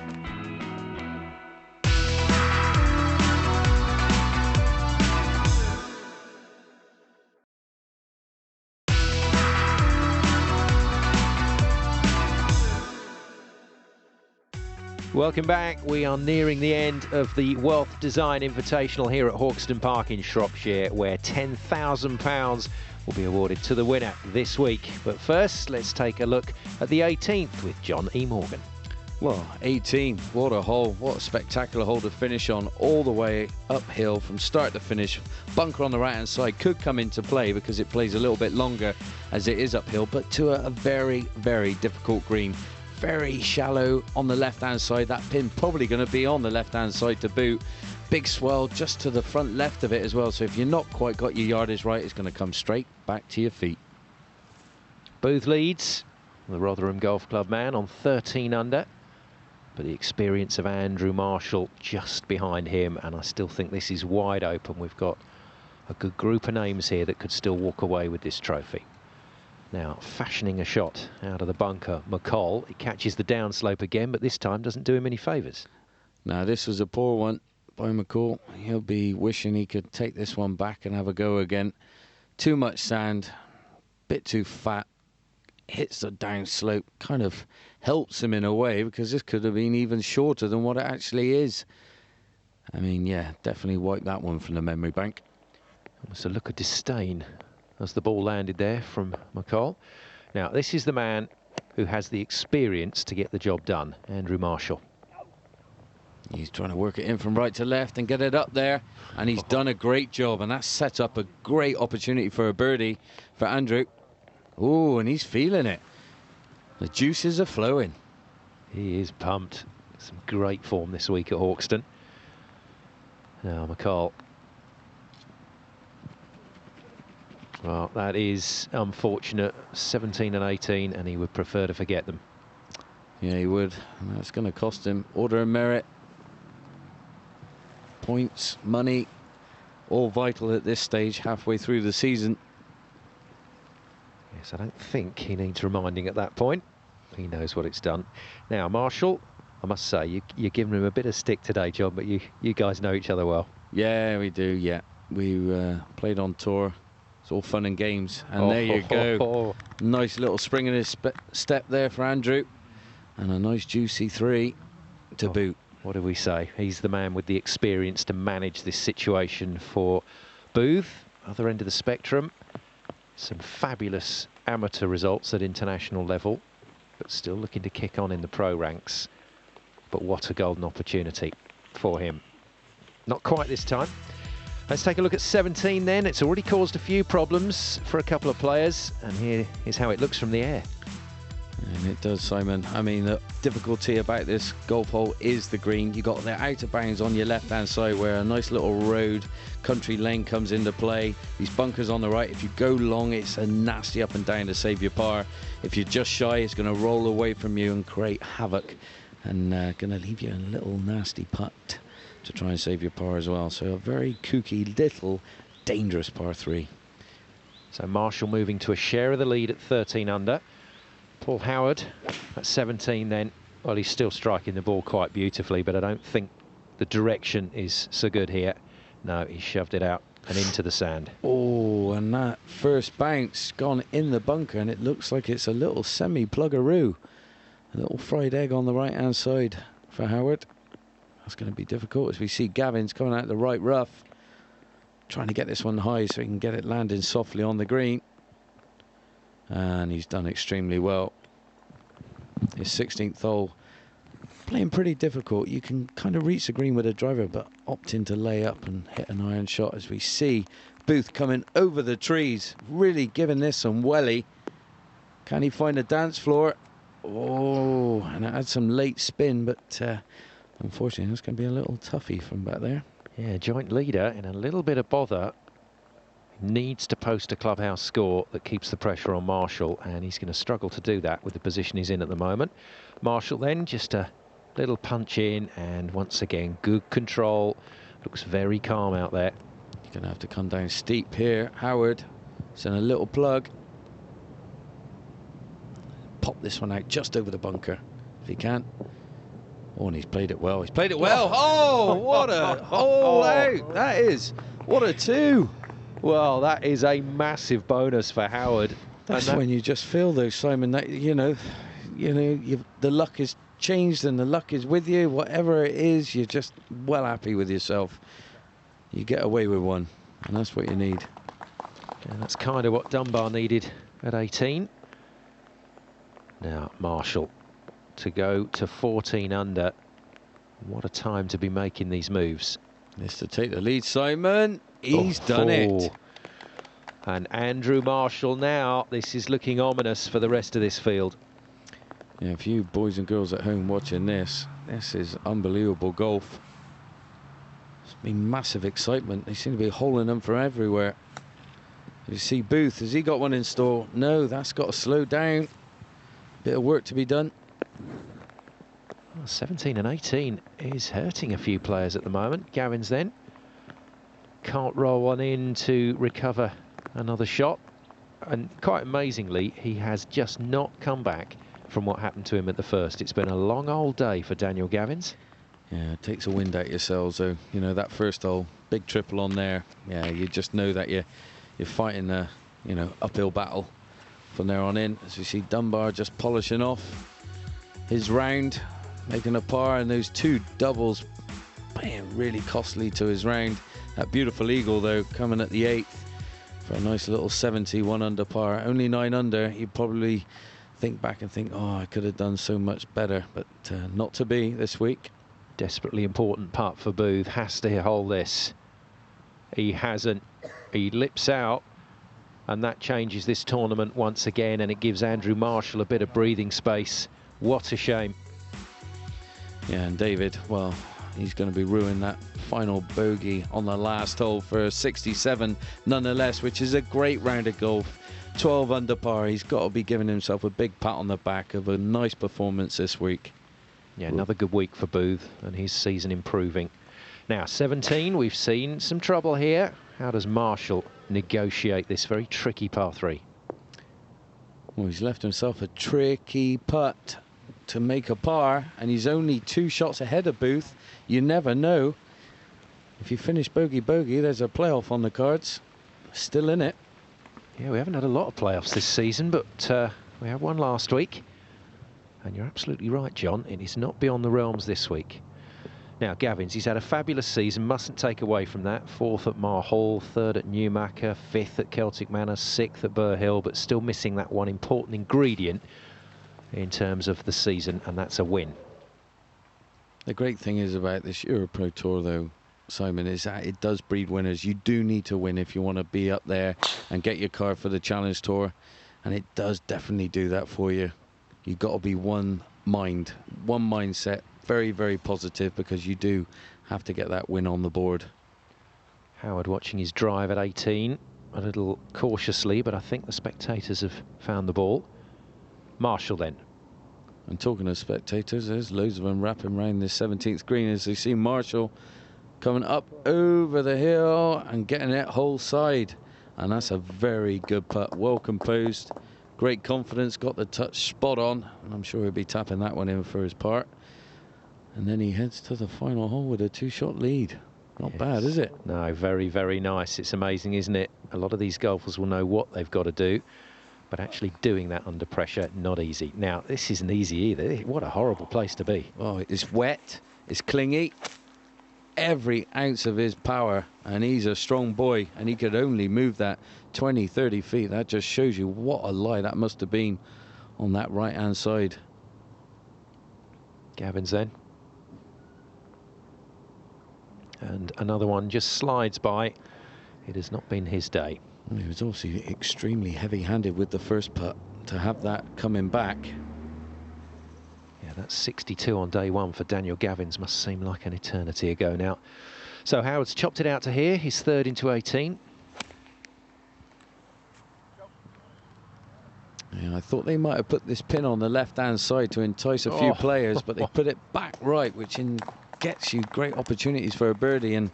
Welcome back. We are nearing the end of the Wealth Design Invitational here at Hawkstone Park in Shropshire, where £10,000 will be awarded to the winner this week. But first, let's take a look at the 18th with John E. Morgan. Well, 18, what a hole, what a spectacular hole to finish on, all the way uphill from start to finish. Bunker on the right hand side could come into play because it plays a little bit longer as it is uphill, but to a very, very difficult green. Very shallow on the left hand side. That pin probably going to be on the left hand side to boot. Big swell just to the front left of it as well, so if you're not quite got your yardage right, it's going to come straight back to your feet. Booth leads, the Rotherham Golf Club man, on 13 under, but the experience of Andrew Marshall just behind him, and I still think this is wide open. We've got a good group of names here that could still walk away with this trophy. Now, fashioning a shot out of the bunker, McCall. He catches the downslope again, but this time doesn't do him any favours. Now, this was a poor one by McCall. He'll be wishing he could take this one back and have a go again. Too much sand, bit too fat, hits the downslope, kind of helps him in a way, because this could have been even shorter than what it actually is. I mean, yeah, definitely wipe that one from the memory bank. Almost a look of disdain as the ball landed there from McCall. Now, this is the man who has the experience to get the job done, Andrew Marshall. He's trying to work it in from right to left and get it up there, and he's done a great job, and that sets up a great opportunity for a birdie for Andrew. Oh, and he's feeling it. The juices are flowing. He is pumped. Some great form this week at Hawkstone. Now, McCall. Well, that is unfortunate. 17 and 18, and he would prefer to forget them. Yeah, he would. And that's going to cost him order of merit, points, money, all vital at this stage, halfway through the season. Yes, I don't think he needs reminding at that point. He knows what it's done. Now, Marshall, I must say, you're giving him a bit of stick today, John, but you guys know each other well. Yeah, we do, yeah. We played on tour. It's all fun and games, and there you go. Nice little spring in his step there for Andrew, and a nice juicy 3 to boot. What do we say? He's the man with the experience to manage this situation for Booth. Other end of the spectrum, some fabulous amateur results at international level, but still looking to kick on in the pro ranks. But what a golden opportunity for him. Not quite this time. Let's take a look at 17 then. It's already caused a few problems for a couple of players, and here is how it looks from the air. And it does, Simon. I mean, the difficulty about this golf hole is the green. You got the out of bounds on your left hand side where a nice little road, country lane comes into play. These bunkers on the right, if you go long, it's a nasty up and down to save your par. If you're just shy, it's going to roll away from you and create havoc, and going to leave you in a little nasty putt to try and save your par as well. So a very kooky little dangerous par 3. So Marshall moving to a share of the lead at 13 under. Paul Howard at 17 then. Well, he's still striking the ball quite beautifully, but I don't think the direction is so good here. No, he shoved it out and into the sand. Oh, and that first bounce gone in the bunker, and it looks like it's a little semi-pluggeroo. A little fried egg on the right-hand side for Howard. That's going to be difficult as we see Gavins coming out the right rough, trying to get this one high so he can get it landing softly on the green. And he's done extremely well. His 16th hole, playing pretty difficult. You can kind of reach the green with a driver, but opting to lay up and hit an iron shot as we see Booth coming over the trees, really giving this some welly. Can he find a dance floor? Oh, and it had some late spin, but unfortunately it's going to be a little toughie from back there. Yeah, joint leader in a little bit of bother. Needs to post a clubhouse score that keeps the pressure on Marshall, and he's going to struggle to do that with the position he's in at the moment. Marshall then just a little punch in, and once again good control. Looks very calm out there. You're going to have to come down steep here. Howard send a little plug. Pop this one out just over the bunker if he can. Oh, and he's played it well. He's played it well. Oh, what a hole out. That is. What a two. Well, that is a massive bonus for Howard. That's when you just feel though, Simon, that the luck has changed and the luck is with you. Whatever it is, you're just well happy with yourself. You get away with one, and that's what you need. And that's kind of what Dunbar needed at 18. Now Marshall to go to 14 under. What a time to be making these moves. This to take the lead, Simon. He's done it. And Andrew Marshall now, this is looking ominous for the rest of this field. Yeah, if you boys and girls at home watching this is unbelievable golf. It's been massive excitement. They seem to be holing them from everywhere. You see Booth, has he got one in store? No, that's got to slow down. Bit of work to be done. Well, 17 and 18 is hurting a few players at the moment. Gavins then can't roll one in to recover another shot, and quite amazingly he has just not come back from what happened to him at the first. It's been a long old day for Daniel Gavins. Yeah, it takes a wind out yourselves though. You know, that first hole, big triple on there. Yeah, you just know that you're fighting a uphill battle from there on in. As we see Dunbar just polishing off his round, making a par, and those two doubles being really costly to his round. That beautiful eagle though coming at the 8th for a nice little 71 under par. Only 9 under. You'd probably think back and think, oh, I could have done so much better, but not to be this week. Desperately important putt for Booth. Has to hold this. He hasn't. He lips out, and that changes this tournament once again, and it gives Andrew Marshall a bit of breathing space. What a shame. Yeah, and David, well, he's going to be ruining that final bogey on the last hole for 67 nonetheless, which is a great round of golf. 12 under par. He's got to be giving himself a big pat on the back of a nice performance this week. Yeah, another good week for Booth, and his season improving. Now 17, we've seen some trouble here. How does Marshall negotiate this very tricky par 3? Well, he's left himself a tricky putt to make a par, and he's only 2 shots ahead of Booth. You never know. If you finish bogey-bogey, there's a playoff on the cards. Still in it. Yeah, we haven't had a lot of playoffs this season, but we had one last week. And you're absolutely right, John. It is not beyond the realms this week. Now, Gavins, he's had a fabulous season. Mustn't take away from that. 4th at Mar Hall, 3rd at Newmarket, 5th at Celtic Manor, 6th at Burr Hill, but still missing that one important ingredient in terms of the season, and that's a win. The great thing is about this EuroPro Tour, though, Simon, is that it does breed winners. You do need to win if you want to be up there and get your card for the Challenge Tour, and it does definitely do that for you. You've got to be one mindset, very, very positive, because you do have to get that win on the board. Howard watching his drive at 18, a little cautiously, but I think the spectators have found the ball. Marshall then. And talking of spectators, there's loads of them wrapping around this 17th green as they see Marshall coming up over the hill and getting it whole side. and that's a very good putt. Well composed, great confidence, got the touch spot on, and I'm sure he'll be tapping that one in for his part. And then he heads to the final hole with a 2-shot lead. Not bad, is it? No, very, very nice. It's amazing, isn't it? A lot of these golfers will know what they've got to do, but actually doing that under pressure, not easy. Now, this isn't easy either. What a horrible place to be. Oh, it's wet, it's clingy, every ounce of his power, and he's a strong boy, and he could only move that 20, 30 feet. That just shows you what a lie that must have been on that right-hand side. Gavins then. And another one just slides by. It has not been his day. Well, he was also extremely heavy-handed with the first putt. To have that coming back. Yeah, that's 62 on day one for Daniel Gavins. Must seem like an eternity ago now. So Howard's chopped it out to here. He's third into 18. Yeah, I thought they might have put this pin on the left-hand side to entice a few players, but they put it back right, which gets you great opportunities for a birdie, and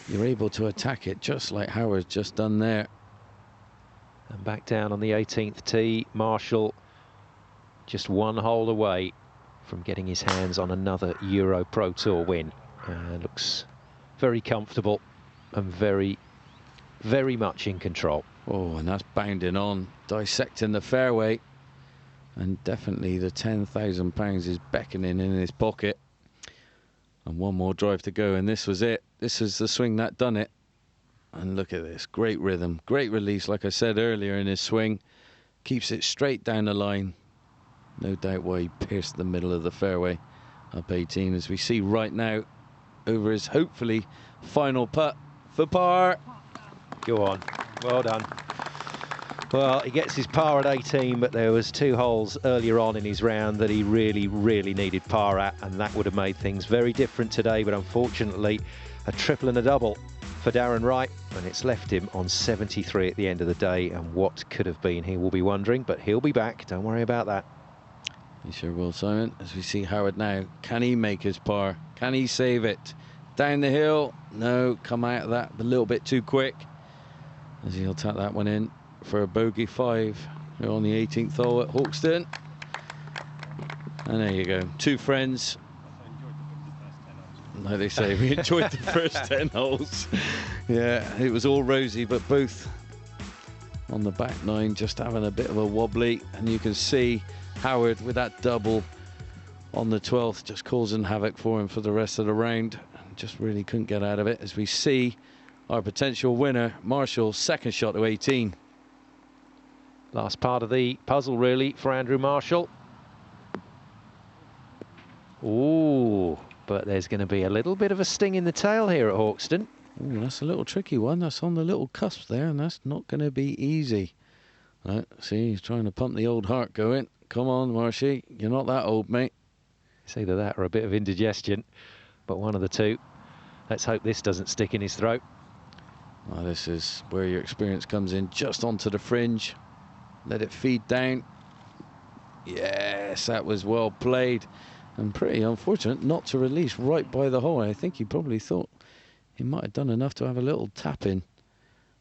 you're able to attack it just like Howard's just done there. And back down on the 18th tee, Marshall just one hole away from getting his hands on another EuroPro Tour win. Looks very comfortable and very, very much in control. Oh, and that's bounding on, dissecting the fairway, and definitely the £10,000 is beckoning in his pocket. And one more drive to go, and this was it. This is the swing that done it. And look at this, great rhythm, great release, like I said earlier in his swing. Keeps it straight down the line. No doubt why he pierced the middle of the fairway up 18, as we see right now over his hopefully final putt for par. Go on, well done. Well, he gets his par at 18, but there was 2 holes earlier on in his round that he really, really needed par at, and that would have made things very different today. But unfortunately, a triple and a double for Darren Wright, and it's left him on 73 at the end of the day. And what could have been, he will be wondering, but he'll be back. Don't worry about that. He sure will, Simon. As we see Howard now, can he make his par? Can he save it? Down the hill? No, come out of that a little bit too quick, as he'll tap that one in for a bogey 5 here on the 18th hole at Hawkstone. And there you go, 2 friends. Like they say, we enjoyed the first 10 holes. Yeah, it was all rosy, but both on the back 9 just having a bit of a wobbly, and you can see Howard with that double on the 12th just causing havoc for him for the rest of the round. Just really couldn't get out of it, as we see our potential winner, Marshall, second shot to 18. Last part of the puzzle, really, for Andrew Marshall. Ooh, but there's going to be a little bit of a sting in the tail here at Hawkstone. Ooh, that's a little tricky one. That's on the little cusp there, and that's not going to be easy. Right, see, he's trying to pump the old heart going. Come on, Marshy, you're not that old, mate. It's either that or a bit of indigestion, but one of the two. Let's hope this doesn't stick in his throat. Well, this is where your experience comes in, just onto the fringe. Let it feed down. Yes, that was well played, and pretty unfortunate not to release right by the hole. I think he probably thought he might have done enough to have a little tap in.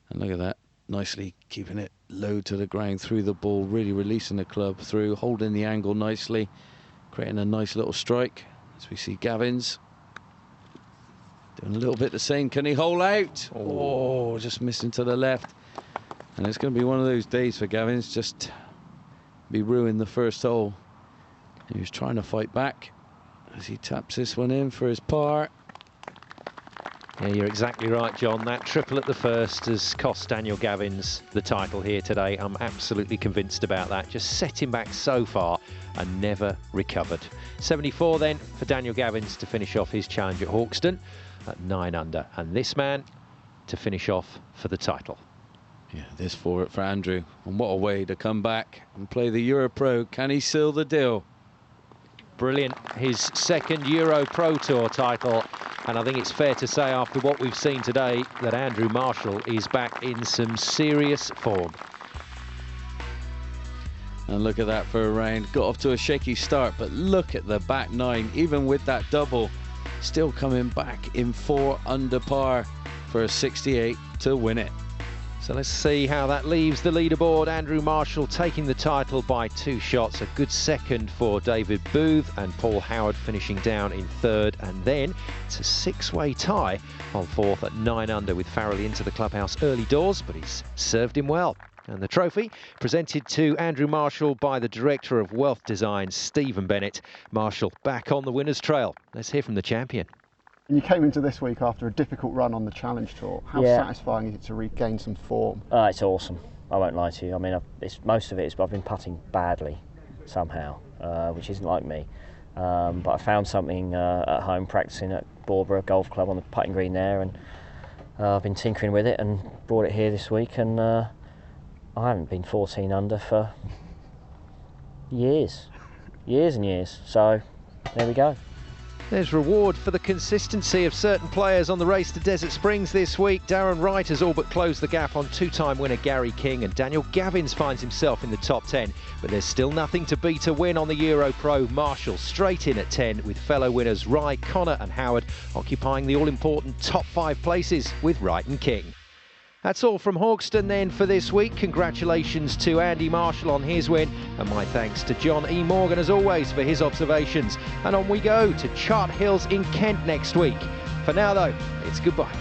And look at that, nicely keeping it low to the ground through the ball, really releasing the club through, holding the angle nicely, creating a nice little strike. As we see Gavins doing a little bit the same. Can he hole out? Oh, just missing to the left. And it's going to be one of those days for Gavins, just be ruined the first hole. He was trying to fight back as he taps this one in for his par. Yeah, you're exactly right, John. That triple at the first has cost Daniel Gavins the title here today. I'm absolutely convinced about that. Just set him back so far and never recovered. 74 then for Daniel Gavins to finish off his challenge at Hawkstone at 9 under. And this man to finish off for the title. Yeah, this for it for Andrew. And what a way to come back and play the EuroPro. Can he seal the deal? Brilliant. His second EuroPro Tour title. And I think it's fair to say, after what we've seen today, that Andrew Marshall is back in some serious form. And look at that for a round. Got off to a shaky start, but look at the back 9. Even with that double, still coming back in 4 under par for a 68 to win it. So let's see how that leaves the leaderboard. Andrew Marshall taking the title by 2 shots. A good second for David Booth, and Paul Howard finishing down in third. And then it's a 6-way tie on fourth at 9 under, with Farrelly into the clubhouse early doors, but he's served him well. And the trophy presented to Andrew Marshall by the Director of Wealth Design, Stephen Bennett. Marshall back on the winner's trail. Let's hear from the champion. You came into this week after a difficult run on the Challenge Tour. How satisfying is it to regain some form? It's awesome. I won't lie to you. I mean, most of it is I've been putting badly somehow, which isn't like me. But I found something at home practicing at Barborough Golf Club on the putting green there, and I've been tinkering with it and brought it here this week, and I haven't been 14 under for years and years. So there we go. There's reward for the consistency of certain players on the race to Desert Springs this week. Darren Wright has all but closed the gap on 2-time winner Gary King, and Daniel Gavins finds himself in the top 10. But there's still nothing to beat a win on the EuroPro. Marshall straight in at 10, with fellow winners Rye, Connor and Howard occupying the all-important top 5 places with Wright and King. That's all from Hawkstone then for this week. Congratulations to Andy Marshall on his win, and my thanks to John E. Morgan as always for his observations. And on we go to Chart Hills in Kent next week. For now though, it's goodbye.